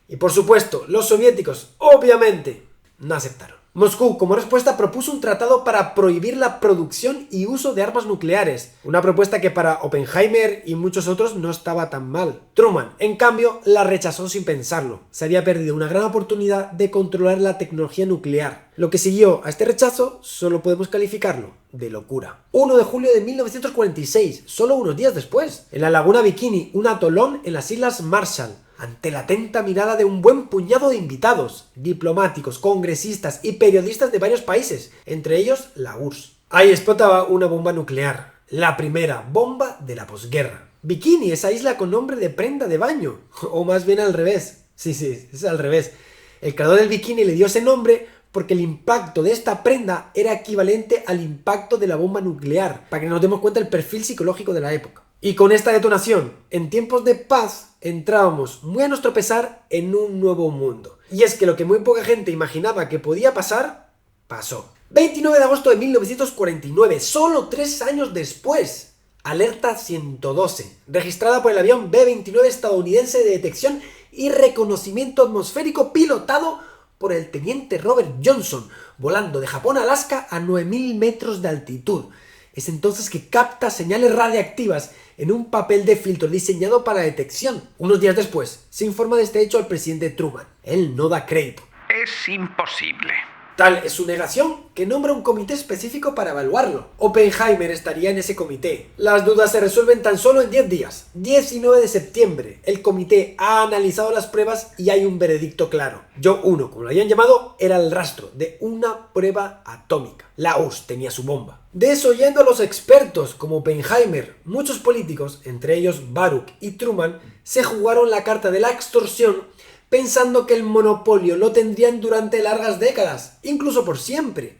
Y por supuesto, los soviéticos, obviamente, no aceptaron. Moscú, como respuesta, propuso un tratado para prohibir la producción y uso de armas nucleares. Una propuesta que para Oppenheimer y muchos otros no estaba tan mal. Truman, en cambio, la rechazó sin pensarlo. Se había perdido una gran oportunidad de controlar la tecnología nuclear. Lo que siguió a este rechazo solo podemos calificarlo de locura. 1 de julio de 1946, solo unos días después, en la laguna Bikini, un atolón en las Islas Marshall. Ante la atenta mirada de un buen puñado de invitados, diplomáticos, congresistas y periodistas de varios países, entre ellos la URSS. Ahí explotaba una bomba nuclear, la primera bomba de la posguerra. Bikini, esa isla con nombre de prenda de baño, o más bien al revés. Sí, es al revés. El creador del bikini le dio ese nombre porque el impacto de esta prenda era equivalente al impacto de la bomba nuclear, para que nos demos cuenta del perfil psicológico de la época. Y con esta detonación, en tiempos de paz, entrábamos muy a nuestro pesar en un nuevo mundo. Y es que lo que muy poca gente imaginaba que podía pasar, pasó. 29 de agosto de 1949, solo 3 años después. Alerta 112, registrada por el avión B-29 estadounidense de detección y reconocimiento atmosférico pilotado por el teniente Robert Johnson, volando de Japón a Alaska a 9.000 metros de altitud. Es entonces que capta señales radiactivas en un papel de filtro diseñado para detección. Unos días después, se informa de este hecho al presidente Truman. Él no da crédito. Es imposible. Tal es su negación que nombra un comité específico para evaluarlo. Oppenheimer estaría en ese comité. Las dudas se resuelven tan solo en 10 días. 19 de septiembre, el comité ha analizado las pruebas y hay un veredicto claro. Yo 1, como lo habían llamado, era el rastro de una prueba atómica. La URSS tenía su bomba. Desoyendo a los expertos como Oppenheimer, muchos políticos, entre ellos Baruch y Truman, se jugaron la carta de la extorsión pensando que el monopolio lo tendrían durante largas décadas, incluso por siempre.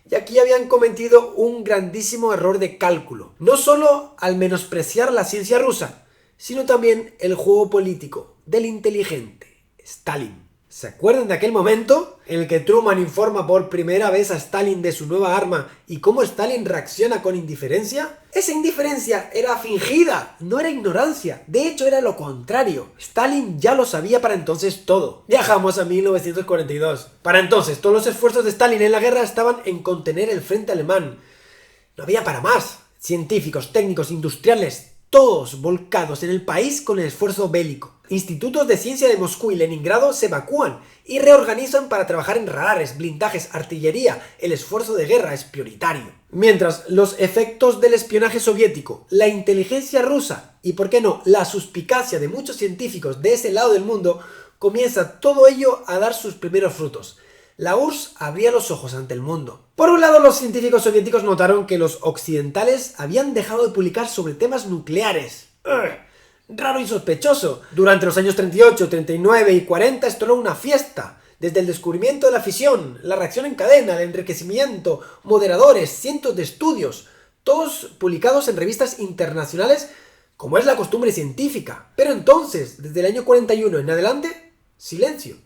Y aquí habían cometido un grandísimo error de cálculo, no solo al menospreciar la ciencia rusa, sino también el juego político del inteligente Stalin. ¿Se acuerdan de aquel momento en el que Truman informa por primera vez a Stalin de su nueva arma y cómo Stalin reacciona con indiferencia? Esa indiferencia era fingida, no era ignorancia, de hecho era lo contrario. Stalin ya lo sabía para entonces todo. Viajamos a 1942. Para entonces todos los esfuerzos de Stalin en la guerra estaban en contener el frente alemán. No había para más. Científicos, técnicos, industriales, todos volcados en el país con el esfuerzo bélico. Institutos de ciencia de Moscú y Leningrado se evacúan y reorganizan para trabajar en radares, blindajes, artillería. El esfuerzo de guerra es prioritario. Mientras los efectos del espionaje soviético, la inteligencia rusa y, por qué no, la suspicacia de muchos científicos de ese lado del mundo, comienza todo ello a dar sus primeros frutos. La URSS abría los ojos ante el mundo. Por un lado, los científicos soviéticos notaron que los occidentales habían dejado de publicar sobre temas nucleares. Raro y sospechoso. Durante los años 38, 39 y 40 esto era una fiesta. Desde el descubrimiento de la fisión, la reacción en cadena, el enriquecimiento, moderadores, cientos de estudios, todos publicados en revistas internacionales, como es la costumbre científica. Pero entonces, desde el año 41 en adelante, silencio.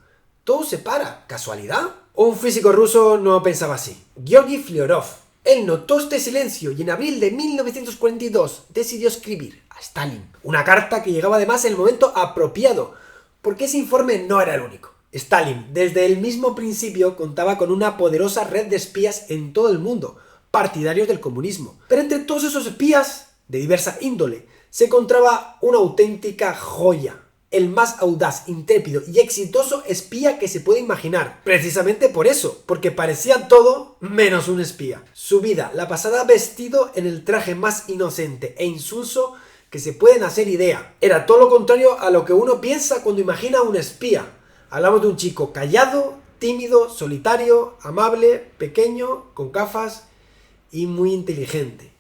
Todo se para. ¿Casualidad? Un físico ruso no pensaba así. Georgi Fyodorov, Él notó este silencio y en abril de 1942 decidió escribir a Stalin una carta que llegaba además en el momento apropiado, porque ese informe no era el único. Stalin, desde el mismo principio, contaba con una poderosa red de espías en todo el mundo, partidarios del comunismo. Pero entre todos esos espías, de diversa índole, se encontraba una auténtica joya. El más audaz, intrépido y exitoso espía que se puede imaginar. Precisamente por eso, porque parecía todo menos un espía. Su vida la pasaba vestido en el traje más inocente e insulso que se pueden hacer idea. Era todo lo contrario a lo que uno piensa cuando imagina a un espía. Hablamos de un chico callado, tímido, solitario, amable, pequeño, con gafas y muy inteligente.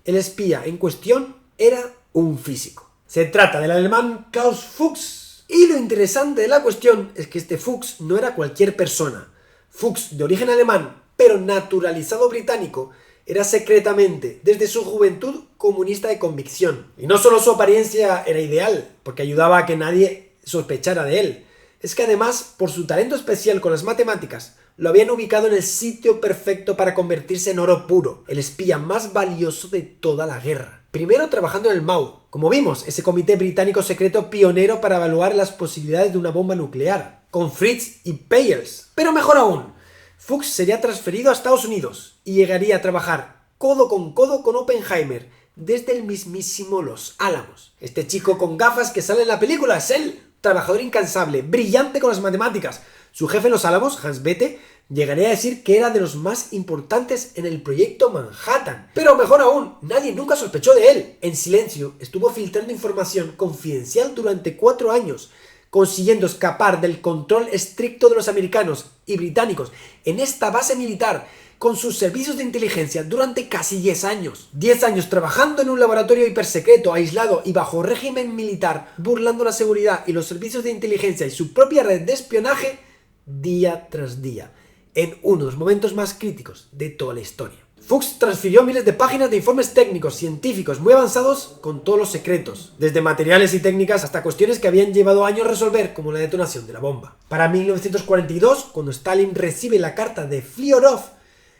El espía en cuestión era un físico. Se trata del alemán Klaus Fuchs. Y lo interesante de la cuestión es que este Fuchs no era cualquier persona. Fuchs, de origen alemán, pero naturalizado británico, era secretamente, desde su juventud, comunista de convicción. Y no solo su apariencia era ideal, porque ayudaba a que nadie sospechara de él. Es que además, por su talento especial con las matemáticas, lo habían ubicado en el sitio perfecto para convertirse en oro puro, el espía más valioso de toda la guerra. Primero trabajando en el MAU, como vimos, ese comité británico secreto pionero para evaluar las posibilidades de una bomba nuclear, con Fritz y Peierls. Pero mejor aún, Fuchs sería transferido a Estados Unidos y llegaría a trabajar codo con Oppenheimer desde el mismísimo Los Álamos. Este chico con gafas que sale en la película es él, trabajador incansable, brillante con las matemáticas. Su jefe en Los Álamos, Hans Bethe, llegaría a decir que era de los más importantes en el proyecto Manhattan. Pero mejor aún, nadie nunca sospechó de él. En silencio, estuvo filtrando información confidencial durante 4 años, consiguiendo escapar del control estricto de los americanos y británicos en esta base militar con sus servicios de inteligencia durante casi 10 años. 10 años trabajando en un laboratorio hipersecreto, aislado y bajo régimen militar, burlando la seguridad y los servicios de inteligencia y su propia red de espionaje día tras día, en uno de los momentos más críticos de toda la historia. Fuchs transfirió miles de páginas de informes técnicos, científicos, muy avanzados, con todos los secretos, desde materiales y técnicas hasta cuestiones que habían llevado años resolver, como la detonación de la bomba. Para 1942, cuando Stalin recibe la carta de Fliorov,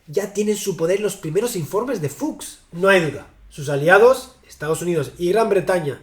ya tiene en su poder los primeros informes de Fuchs. No hay duda, sus aliados, Estados Unidos y Gran Bretaña,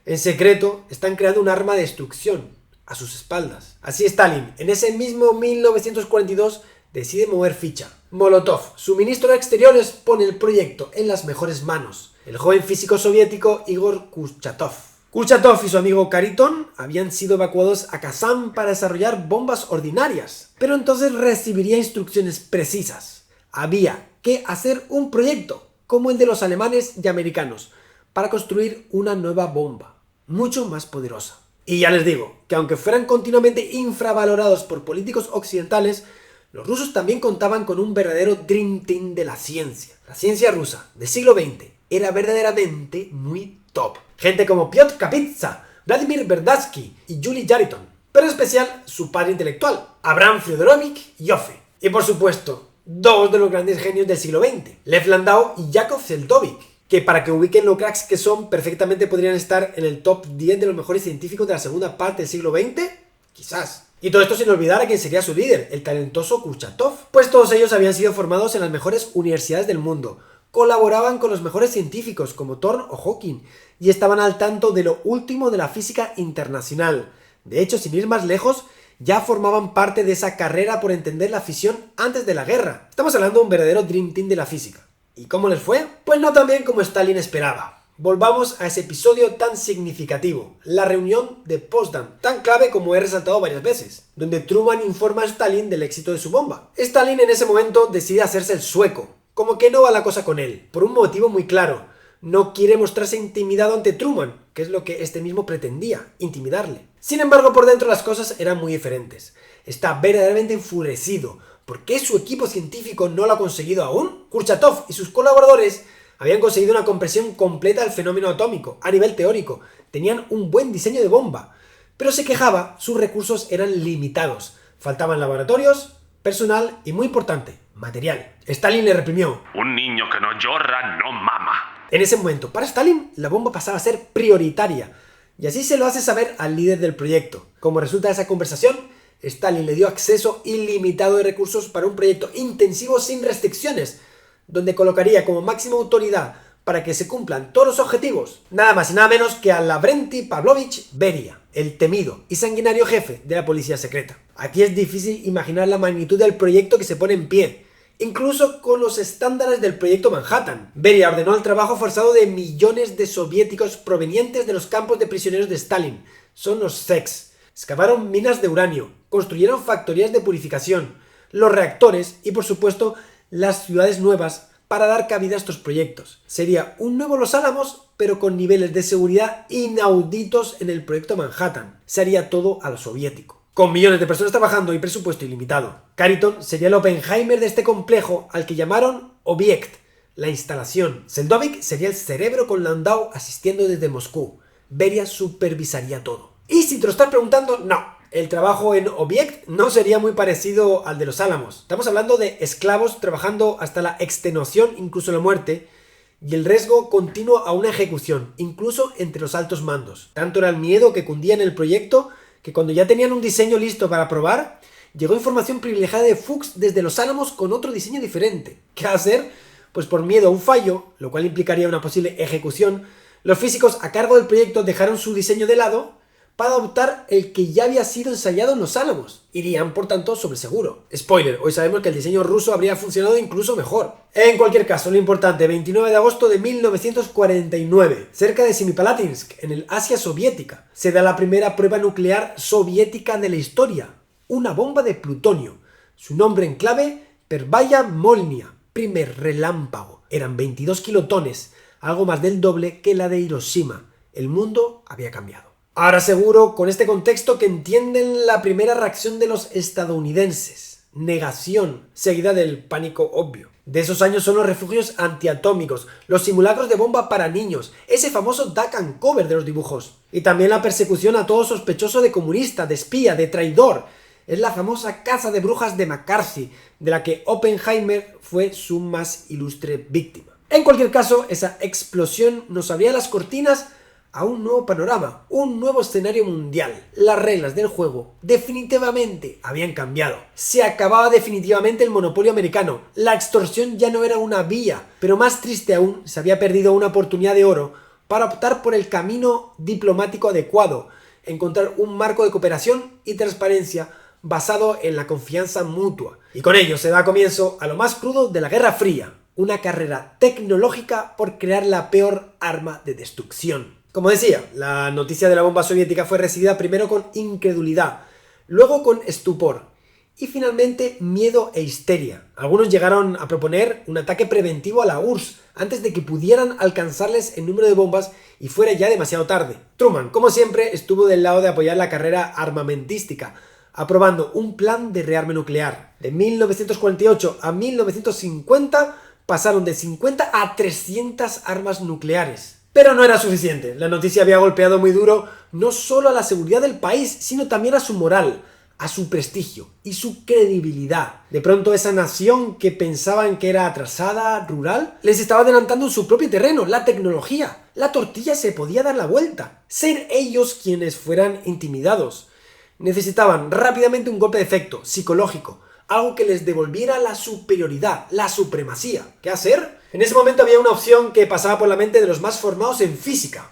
en secreto, están creando un arma de destrucción a sus espaldas. Así Stalin, en ese mismo 1942, decide mover ficha. Molotov, su ministro de Exteriores, pone el proyecto en las mejores manos. El joven físico soviético Igor Kurchatov. Kurchatov y su amigo Khariton habían sido evacuados a Kazán para desarrollar bombas ordinarias, pero entonces recibiría instrucciones precisas. Había que hacer un proyecto, como el de los alemanes y americanos, para construir una nueva bomba, mucho más poderosa. Y ya les digo, que aunque fueran continuamente infravalorados por políticos occidentales, los rusos también contaban con un verdadero Dream Team de la ciencia. La ciencia rusa del siglo XX era verdaderamente muy top. Gente como Piotr Kapitsa, Vladimir Verdadsky y Yuri Yariton. Pero en especial su padre intelectual, Abraham Fyodorovich Yoffe. Y por supuesto, dos de los grandes genios del siglo XX, Lev Landau y Yakov Zeldovich, que para que ubiquen lo cracks que son, perfectamente podrían estar en el top 10 de los mejores científicos de la segunda parte del siglo XX, quizás. Y todo esto sin olvidar a quien sería su líder, el talentoso Kurchatov. Pues todos ellos habían sido formados en las mejores universidades del mundo, colaboraban con los mejores científicos como Thorne o Hawking, y estaban al tanto de lo último de la física internacional. De hecho, sin ir más lejos, ya formaban parte de esa carrera por entender la fisión antes de la guerra. Estamos hablando de un verdadero Dream Team de la física. ¿Y cómo les fue? Pues no tan bien como Stalin esperaba. Volvamos a ese episodio tan significativo, la reunión de Potsdam, tan clave como he resaltado varias veces, donde Truman informa a Stalin del éxito de su bomba. Stalin en ese momento decide hacerse el sueco, como que no va la cosa con él, por un motivo muy claro. No quiere mostrarse intimidado ante Truman, que es lo que este mismo pretendía, intimidarle. Sin embargo, por dentro las cosas eran muy diferentes. Está verdaderamente enfurecido. ¿Por qué su equipo científico no lo ha conseguido aún? Kurchatov y sus colaboradores habían conseguido una comprensión completa del fenómeno atómico, a nivel teórico. Tenían un buen diseño de bomba. Pero se quejaba, sus recursos eran limitados. Faltaban laboratorios, personal y, muy importante, material. Stalin le reprimió. Un niño que no llora no mama. En ese momento, para Stalin, la bomba pasaba a ser prioritaria. Y así se lo hace saber al líder del proyecto. Como resulta de esa conversación, Stalin le dio acceso ilimitado de recursos para un proyecto intensivo sin restricciones, donde colocaría como máxima autoridad para que se cumplan todos los objetivos, nada más y nada menos que a Lavrenti Pavlovich Beria, el temido y sanguinario jefe de la policía secreta. Aquí es difícil imaginar la magnitud del proyecto que se pone en pie, incluso con los estándares del proyecto Manhattan. Beria ordenó el trabajo forzado de millones de soviéticos provenientes de los campos de prisioneros de Stalin, son los ZEX. Excavaron minas de uranio, construyeron factorías de purificación, los reactores y por supuesto las ciudades nuevas para dar cabida a estos proyectos. Sería un nuevo Los Álamos, pero con niveles de seguridad inauditos en el proyecto Manhattan. Se haría todo a lo soviético, con millones de personas trabajando y presupuesto ilimitado. Cariton sería el Oppenheimer de este complejo, al que llamaron Objekt, la instalación. Seldovich sería el cerebro, con Landau asistiendo desde Moscú. Beria supervisaría todo. Y si te lo estás preguntando, no. El trabajo en Objekt no sería muy parecido al de Los Álamos. Estamos hablando de esclavos trabajando hasta la extenuación, incluso la muerte, y el riesgo continuo a una ejecución, incluso entre los altos mandos. Tanto era el miedo que cundía en el proyecto que cuando ya tenían un diseño listo para probar, llegó información privilegiada de Fuchs desde Los Álamos con otro diseño diferente. ¿Qué hacer? Pues por miedo a un fallo, lo cual implicaría una posible ejecución, los físicos a cargo del proyecto dejaron su diseño de lado para adoptar el que ya había sido ensayado en Los Álamos. Irían, por tanto, sobre seguro. Spoiler, hoy sabemos que el diseño ruso habría funcionado incluso mejor. En cualquier caso, lo importante, 29 de agosto de 1949, cerca de Semipalatinsk, en el Asia soviética, se da la primera prueba nuclear soviética de la historia, una bomba de plutonio. Su nombre en clave, Pervaya Molnia, primer relámpago. Eran 22 kilotones, algo más del doble que la de Hiroshima. El mundo había cambiado. Ahora seguro, con este contexto, que entienden la primera reacción de los estadounidenses. Negación, seguida del pánico obvio. De esos años son los refugios antiatómicos, los simulacros de bomba para niños, ese famoso duck and cover de los dibujos. Y también la persecución a todo sospechoso de comunista, de espía, de traidor. Es la famosa caza de brujas de McCarthy, de la que Oppenheimer fue su más ilustre víctima. En cualquier caso, esa explosión nos abría las cortinas a un nuevo panorama, un nuevo escenario mundial. Las reglas del juego definitivamente habían cambiado. Se acababa definitivamente el monopolio americano. La extorsión ya no era una vía, pero más triste aún, se había perdido una oportunidad de oro para optar por el camino diplomático adecuado, encontrar un marco de cooperación y transparencia basado en la confianza mutua. Y con ello se da comienzo a lo más crudo de la Guerra Fría, una carrera tecnológica por crear la peor arma de destrucción. Como decía, la noticia de la bomba soviética fue recibida primero con incredulidad, luego con estupor y finalmente miedo e histeria. Algunos llegaron a proponer un ataque preventivo a la URSS antes de que pudieran alcanzarles el número de bombas y fuera ya demasiado tarde. Truman, como siempre, estuvo del lado de apoyar la carrera armamentística, aprobando un plan de rearme nuclear. De 1948 a 1950 pasaron de 50 a 300 armas nucleares. Pero no era suficiente. La noticia había golpeado muy duro no solo a la seguridad del país, sino también a su moral, a su prestigio y su credibilidad. De pronto esa nación que pensaban que era atrasada, rural, les estaba adelantando en su propio terreno, la tecnología. La tortilla se podía dar la vuelta. Ser ellos quienes fueran intimidados. Necesitaban rápidamente un golpe de efecto psicológico, algo que les devolviera la superioridad, la supremacía. ¿Qué hacer? En ese momento había una opción que pasaba por la mente de los más formados en física,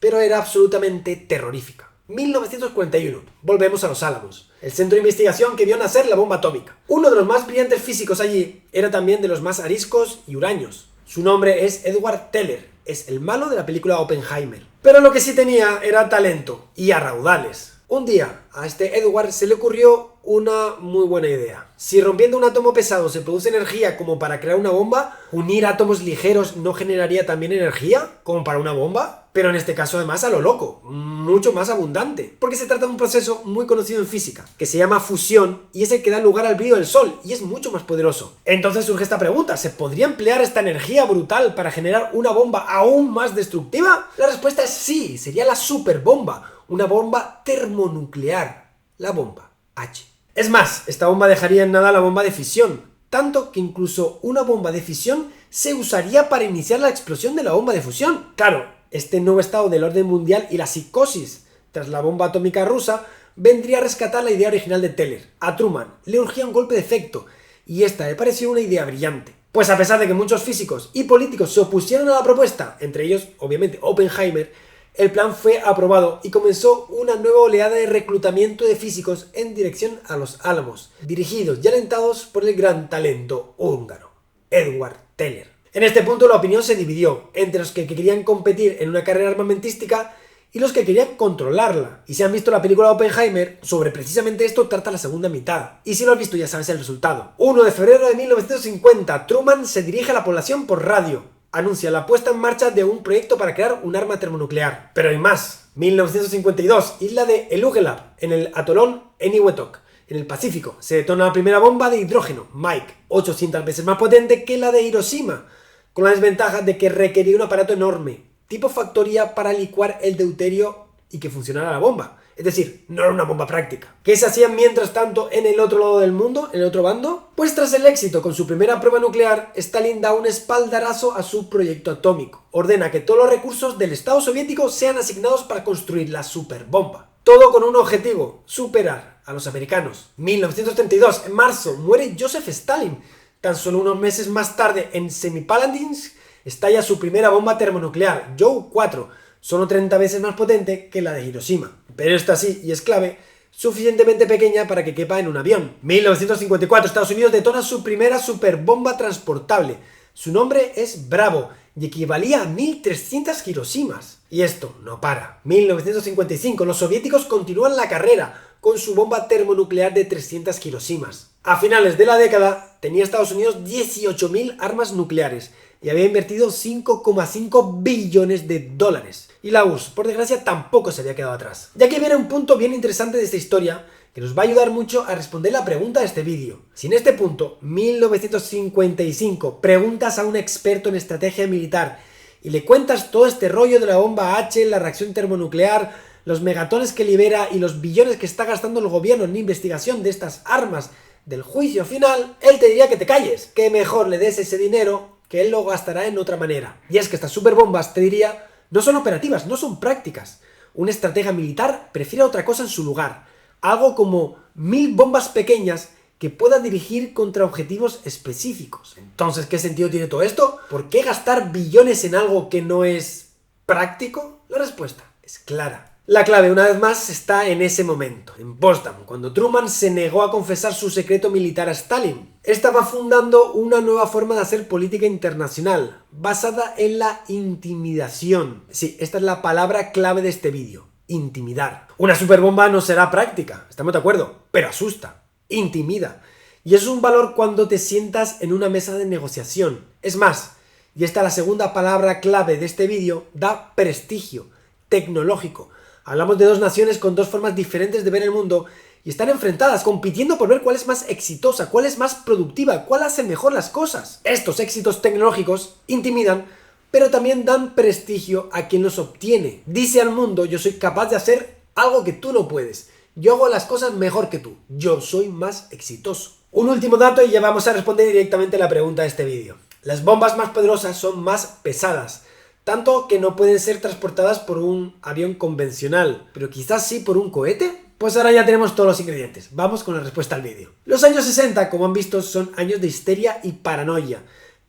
pero era absolutamente terrorífica. 1941, volvemos a Los Álamos, el centro de investigación que vio nacer la bomba atómica. Uno de los más brillantes físicos allí era también de los más ariscos y huraños. Su nombre es Edward Teller, es el malo de la película Oppenheimer. Pero lo que sí tenía era talento y a raudales. Un día, a este Edward se le ocurrió una muy buena idea. Si rompiendo un átomo pesado se produce energía como para crear una bomba, ¿unir átomos ligeros no generaría también energía como para una bomba? Pero en este caso además a lo loco, mucho más abundante, porque se trata de un proceso muy conocido en física, que se llama fusión y es el que da lugar al brillo del Sol y es mucho más poderoso. Entonces surge esta pregunta, ¿se podría emplear esta energía brutal para generar una bomba aún más destructiva? La respuesta es sí, sería la superbomba, una bomba termonuclear, la bomba H. Es más, esta bomba dejaría en nada la bomba de fisión, tanto que incluso una bomba de fisión se usaría para iniciar la explosión de la bomba de fusión. Claro, este nuevo estado del orden mundial y la psicosis tras la bomba atómica rusa vendría a rescatar la idea original de Teller. A Truman le urgía un golpe de efecto y esta le pareció una idea brillante. Pues a pesar de que muchos físicos y políticos se opusieron a la propuesta, entre ellos, obviamente, Oppenheimer, el plan fue aprobado y comenzó una nueva oleada de reclutamiento de físicos en dirección a los Álamos, dirigidos y alentados por el gran talento húngaro, Edward Teller. En este punto la opinión se dividió entre los que querían competir en una carrera armamentística y los que querían controlarla. Y si han visto la película Oppenheimer, sobre precisamente esto trata la segunda mitad. Y si lo has visto ya sabes el resultado. 1 de febrero de 1950, Truman se dirige a la población por radio. Anuncia la puesta en marcha de un proyecto para crear un arma termonuclear. Pero hay más. 1952, isla de Elugelab, en el atolón Eniwetok, en el Pacífico, se detona la primera bomba de hidrógeno, Mike, 800 veces más potente que la de Hiroshima, con la desventaja de que requería un aparato enorme, tipo factoría para licuar el deuterio y que funcionara la bomba. Es decir, no era una bomba práctica. ¿Qué se hacía mientras tanto en el otro lado del mundo, en el otro bando? Pues tras el éxito con su primera prueba nuclear, Stalin da un espaldarazo a su proyecto atómico. Ordena que todos los recursos del Estado soviético sean asignados para construir la superbomba. Todo con un objetivo: superar a los americanos. 1932, en marzo, muere Joseph Stalin. Tan solo unos meses más tarde, en Semipalatinsk, estalla su primera bomba termonuclear, Joe 4, solo 30 veces más potente que la de Hiroshima. Pero esta sí, y es clave, suficientemente pequeña para que quepa en un avión. 1954, Estados Unidos detona su primera superbomba transportable. Su nombre es Bravo y equivalía a 1300 Hiroshimas. Y esto no para. 1955, los soviéticos continúan la carrera con su bomba termonuclear de 300 Hiroshimas. A finales de la década, tenía Estados Unidos 18.000 armas nucleares y había invertido 5,5 billones de dólares. Y la URSS, por desgracia, tampoco se había quedado atrás. Y aquí viene un punto bien interesante de esta historia que nos va a ayudar mucho a responder la pregunta de este vídeo. Si en este punto, 1955, preguntas a un experto en estrategia militar y le cuentas todo este rollo de la bomba H, la reacción termonuclear, los megatones que libera y los billones que está gastando el gobierno en investigación de estas armas del juicio final, él te diría que te calles, que mejor le des ese dinero que él lo gastará en otra manera. Y es que estas superbombas, te diría, no son operativas, no son prácticas. Un estratega militar prefiere otra cosa en su lugar. Algo como 1000 bombas pequeñas que pueda dirigir contra objetivos específicos. Entonces, ¿qué sentido tiene todo esto? ¿Por qué gastar billones en algo que no es práctico? La respuesta es clara. La clave, una vez más, está en ese momento, en Potsdam, cuando Truman se negó a confesar su secreto militar a Stalin. Estaba fundando una nueva forma de hacer política internacional, basada en la intimidación. Sí, esta es la palabra clave de este vídeo: intimidar. Una superbomba no será práctica, estamos de acuerdo, pero asusta, intimida. Y eso es un valor cuando te sientas en una mesa de negociación. Es más, y esta es la segunda palabra clave de este vídeo, da prestigio tecnológico. Hablamos de dos naciones con dos formas diferentes de ver el mundo y están enfrentadas, compitiendo por ver cuál es más exitosa, cuál es más productiva, cuál hace mejor las cosas. Estos éxitos tecnológicos intimidan, pero también dan prestigio a quien los obtiene. Dice al mundo: yo soy capaz de hacer algo que tú no puedes. Yo hago las cosas mejor que tú. Yo soy más exitoso. Un último dato y ya vamos a responder directamente a la pregunta de este vídeo. Las bombas más poderosas son más pesadas, tanto que no pueden ser transportadas por un avión convencional, pero quizás sí por un cohete. Pues ahora ya tenemos todos los ingredientes. Vamos con la respuesta al vídeo. Los años 60, como han visto, son años de histeria y paranoia,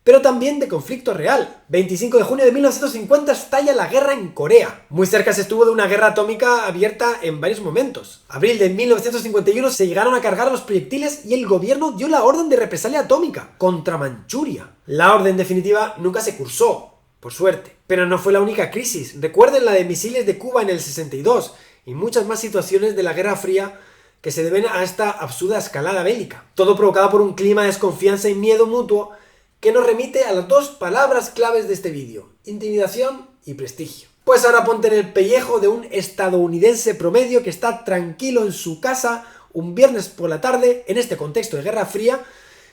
pero también de conflicto real. 25 de junio de 1950 estalla la guerra en Corea. Muy cerca se estuvo de una guerra atómica abierta en varios momentos. Abril de 1951 se llegaron a cargar los proyectiles y el gobierno dio la orden de represalia atómica contra Manchuria. La orden definitiva nunca se cursó, por suerte. Pero no fue la única crisis. Recuerden la de misiles de Cuba en el 62 y muchas más situaciones de la Guerra Fría que se deben a esta absurda escalada bélica. Todo provocado por un clima de desconfianza y miedo mutuo que nos remite a las dos palabras claves de este vídeo: intimidación y prestigio. Pues ahora ponte en el pellejo de un estadounidense promedio que está tranquilo en su casa un viernes por la tarde en este contexto de Guerra Fría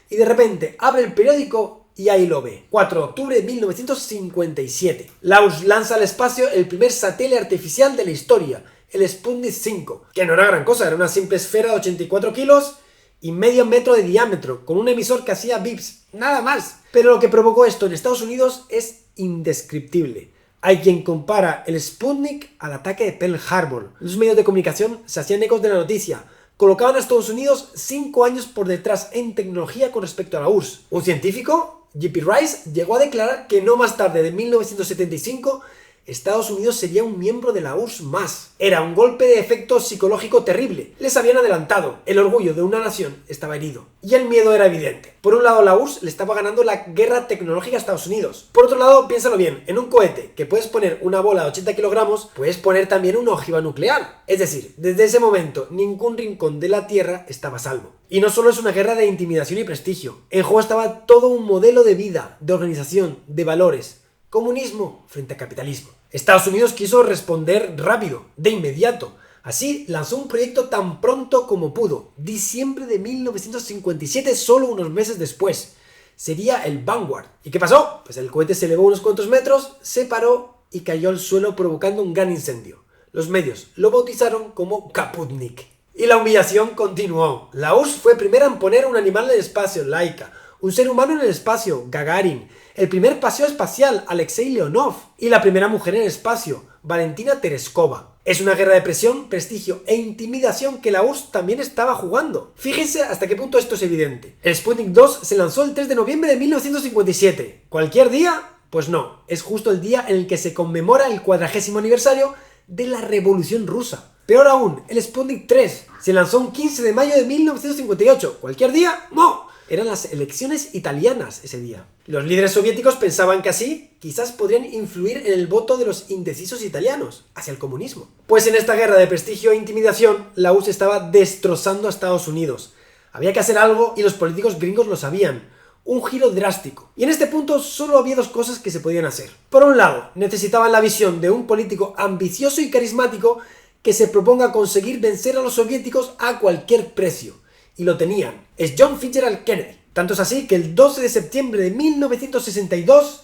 y de repente abre el periódico y ahí lo ve. 4 de octubre de 1957. La URSS lanza al espacio el primer satélite artificial de la historia, el Sputnik 5, que no era gran cosa, era una simple esfera de 84 kilos y medio metro de diámetro, con un emisor que hacía bips, nada más. Pero lo que provocó esto en Estados Unidos es indescriptible. Hay quien compara el Sputnik al ataque de Pearl Harbor. Los medios de comunicación se hacían ecos de la noticia. Colocaban a Estados Unidos 5 años por detrás en tecnología con respecto a la URSS. Un científico J.P. Rice llegó a declarar que no más tarde de 1975 Estados Unidos sería un miembro de la URSS más. Era un golpe de efecto psicológico terrible. Les habían adelantado. El orgullo de una nación estaba herido. Y el miedo era evidente. Por un lado, la URSS le estaba ganando la guerra tecnológica a Estados Unidos. Por otro lado, piénsalo bien, en un cohete que puedes poner una bola de 80 kilogramos, puedes poner también una ojiva nuclear. Es decir, desde ese momento, ningún rincón de la Tierra estaba a salvo. Y no solo es una guerra de intimidación y prestigio. En juego estaba todo un modelo de vida, de organización, de valores. Comunismo frente a capitalismo. Estados Unidos quiso responder rápido, de inmediato. Así lanzó un proyecto tan pronto como pudo, diciembre de 1957, solo unos meses después. Sería el Vanguard. ¿Y qué pasó? Pues el cohete se elevó unos cuantos metros, se paró y cayó al suelo provocando un gran incendio. Los medios lo bautizaron como Kaputnik. Y la humillación continuó. La URSS fue primera en poner un animal en el espacio, Laika, un ser humano en el espacio, Gagarin, el primer paseo espacial, Alexei Leonov, y la primera mujer en el espacio, Valentina Tereskova. Es una guerra de presión, prestigio e intimidación que la URSS también estaba jugando. Fíjense hasta qué punto esto es evidente. El Sputnik 2 se lanzó el 3 de noviembre de 1957. ¿Cualquier día? Pues no, es justo el día en el que se conmemora el 40º aniversario de la Revolución Rusa. Peor aún, el Sputnik 3 se lanzó un 15 de mayo de 1958. ¿Cualquier día? No. Eran las elecciones italianas ese día. Los líderes soviéticos pensaban que así quizás podrían influir en el voto de los indecisos italianos hacia el comunismo. Pues en esta guerra de prestigio e intimidación, la URSS estaba destrozando a Estados Unidos. Había que hacer algo y los políticos gringos lo sabían. Un giro drástico. Y en este punto solo había dos cosas que se podían hacer. Por un lado, necesitaban la visión de un político ambicioso y carismático que se proponga conseguir vencer a los soviéticos a cualquier precio. Y lo tenían. Es John Fitzgerald Kennedy. Tanto es así que el 12 de septiembre de 1962,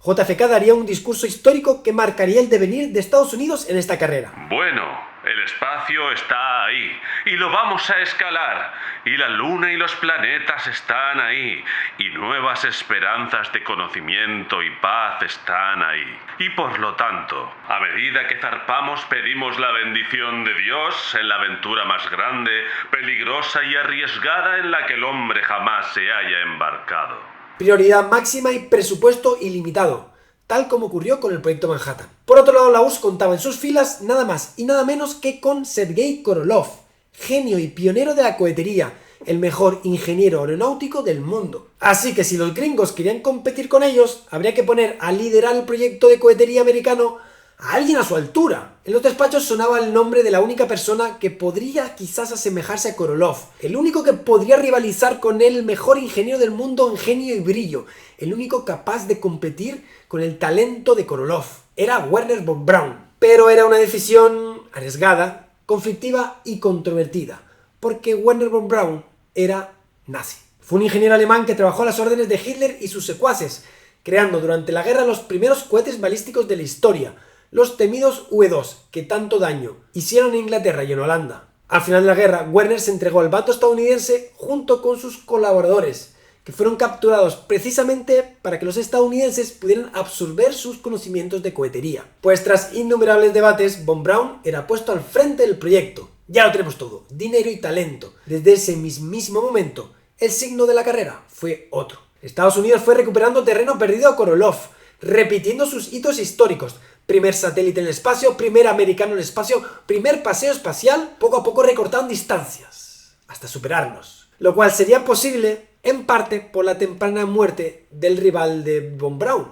JFK daría un discurso histórico que marcaría el devenir de Estados Unidos en esta carrera. Bueno, el espacio está ahí y lo vamos a escalar. Y la luna y los planetas están ahí. Y nuevas esperanzas de conocimiento y paz están ahí. Y por lo tanto, a medida que zarpamos pedimos la bendición de Dios en la aventura más grande, peligrosa y arriesgada en la que el hombre jamás se haya embarcado. Prioridad máxima y presupuesto ilimitado, tal como ocurrió con el proyecto Manhattan. Por otro lado, la URSS contaba en sus filas nada más y nada menos que con Sergei Korolev, genio y pionero de la cohetería, el mejor ingeniero aeronáutico del mundo. Así que si los gringos querían competir con ellos, habría que poner a liderar el proyecto de cohetería americano a alguien a su altura. En los despachos sonaba el nombre de la única persona que podría quizás asemejarse a Korolev, el único que podría rivalizar con él, el mejor ingeniero del mundo en genio y brillo, el único capaz de competir con el talento de Korolev. Era Wernher von Braun, pero era una decisión arriesgada, conflictiva y controvertida, porque Wernher von Braun era nazi. Fue un ingeniero alemán que trabajó a las órdenes de Hitler y sus secuaces, creando durante la guerra los primeros cohetes balísticos de la historia, los temidos V2, que tanto daño hicieron en Inglaterra y en Holanda. Al final de la guerra, Wernher se entregó al bando estadounidense junto con sus colaboradores, que fueron capturados precisamente para que los estadounidenses pudieran absorber sus conocimientos de cohetería. Pues tras innumerables debates, von Braun era puesto al frente del proyecto. Ya lo tenemos todo, dinero y talento. Desde ese mismísimo momento, el signo de la carrera fue otro. Estados Unidos fue recuperando terreno perdido a Korolev, repitiendo sus hitos históricos. Primer satélite en el espacio, primer americano en el espacio, primer paseo espacial, poco a poco recortando distancias, hasta superarnos. Lo cual sería posible, en parte, por la temprana muerte del rival de von Braun,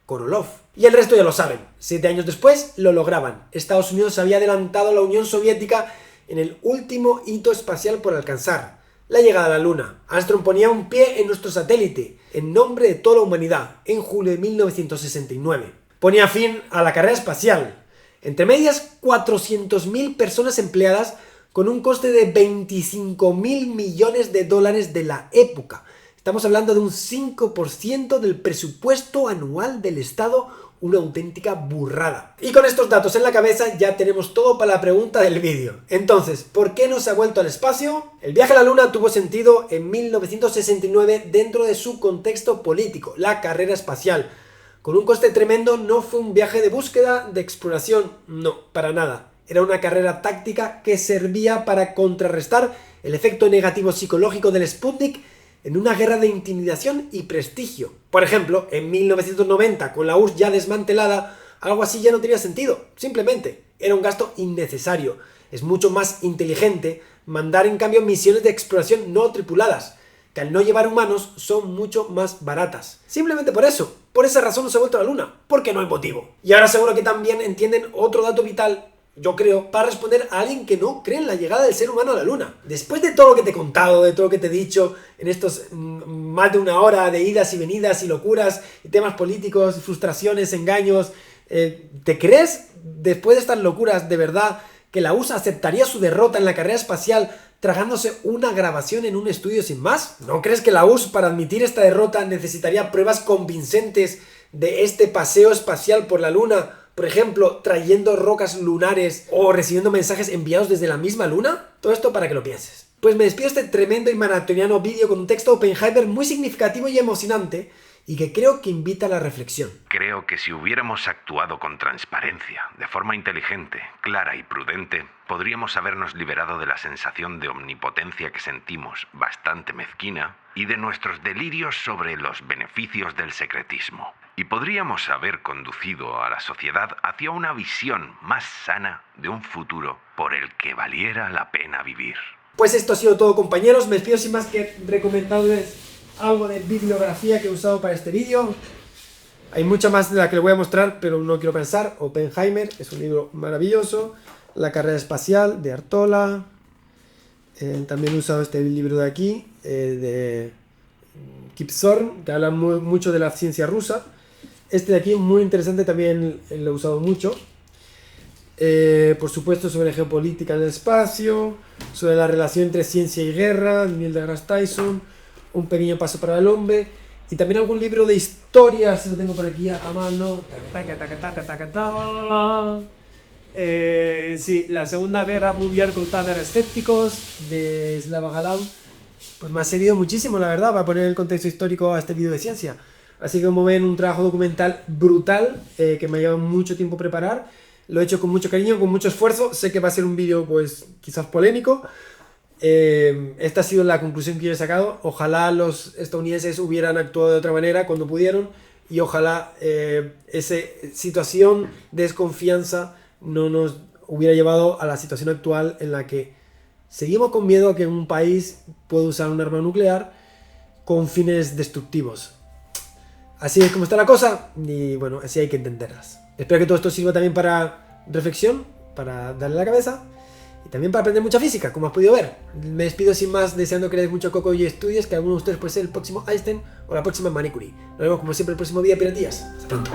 Korolev. Y el resto ya lo saben. 7 años después lo lograban. Estados Unidos había adelantado a la Unión Soviética en el último hito espacial por alcanzar, la llegada a la Luna. Armstrong ponía un pie en nuestro satélite, en nombre de toda la humanidad, en julio de 1969. Ponía fin a la carrera espacial. Entre medias, 400.000 personas empleadas con un coste de 25.000 millones de dólares de la época. Estamos hablando de un 5% del presupuesto anual del Estado, una auténtica burrada. Y con estos datos en la cabeza ya tenemos todo para la pregunta del vídeo. Entonces, ¿por qué no se ha vuelto al espacio? El viaje a la Luna tuvo sentido en 1969 dentro de su contexto político, la carrera espacial. Con un coste tremendo, no fue un viaje de búsqueda, de exploración, no, para nada. Era una carrera táctica que servía para contrarrestar el efecto negativo psicológico del Sputnik en una guerra de intimidación y prestigio. Por ejemplo, en 1990, con la URSS ya desmantelada, algo así ya no tenía sentido. Simplemente, era un gasto innecesario. Es mucho más inteligente mandar en cambio misiones de exploración no tripuladas, que al no llevar humanos son mucho más baratas. Simplemente por eso, por esa razón no se ha vuelto a la Luna, porque no hay motivo. Y ahora seguro que también entienden otro dato vital, yo creo, para responder a alguien que no cree en la llegada del ser humano a la Luna. Después de todo lo que te he contado, de todo lo que te he dicho en estos más de una hora de idas y venidas y locuras, y temas políticos, frustraciones, engaños, ¿te crees, después de estas locuras, de verdad, que la USA aceptaría su derrota en la carrera espacial tragándose una grabación en un estudio sin más? ¿No crees que la URSS, para admitir esta derrota, necesitaría pruebas convincentes de este paseo espacial por la Luna? Por ejemplo, trayendo rocas lunares o recibiendo mensajes enviados desde la misma Luna. Todo esto para que lo pienses. Pues me despido de este tremendo y maratoniano vídeo con un texto de Oppenheimer muy significativo y emocionante, y que creo que invita a la reflexión. Creo que si hubiéramos actuado con transparencia, de forma inteligente, clara y prudente, podríamos habernos liberado de la sensación de omnipotencia que sentimos, bastante mezquina, y de nuestros delirios sobre los beneficios del secretismo. Y podríamos haber conducido a la sociedad hacia una visión más sana de un futuro por el que valiera la pena vivir. Pues esto ha sido todo, compañeros. Me despido sin más que recomendarles algo de bibliografía que he usado para este vídeo. Hay mucha más de la que le voy a mostrar, pero no quiero pensar. Oppenheimer es un libro maravilloso. La carrera espacial, de Artola. También he usado este libro de aquí, de Kip Thorne, que habla mucho de la ciencia rusa. Este de aquí, muy interesante, también lo he usado mucho. Por supuesto, sobre geopolítica en el espacio, sobre la relación entre ciencia y guerra, Neil deGrasse Tyson, Un pequeño paso para el hombre, y también algún libro de historia, si lo tengo por aquí a mano. Sí, la Segunda Guerra Mundial contra escépticos, de Slava Galán. Pues me ha servido muchísimo, la verdad, para poner el contexto histórico a este vídeo de ciencia. Así que, como ven, un trabajo documental brutal, que me ha llevado mucho tiempo preparar. Lo he hecho con mucho cariño, con mucho esfuerzo. Sé que va a ser un vídeo, pues, quizás polémico. Esta ha sido la conclusión que yo he sacado. Ojalá los estadounidenses hubieran actuado de otra manera cuando pudieron, y ojalá esa situación de desconfianza no nos hubiera llevado a la situación actual en la que seguimos con miedo a que un país pueda usar un arma nuclear con fines destructivos. Así es como está la cosa, y bueno, así hay que entenderlas. Espero que todo esto sirva también para reflexión, para darle a la cabeza, y también para aprender mucha física, como has podido ver. Me despido sin más, deseando que le des mucho coco y estudies, que alguno de ustedes puede ser el próximo Einstein o la próxima Marie Curie. Nos vemos como siempre el próximo día, piratillas. Hasta pronto.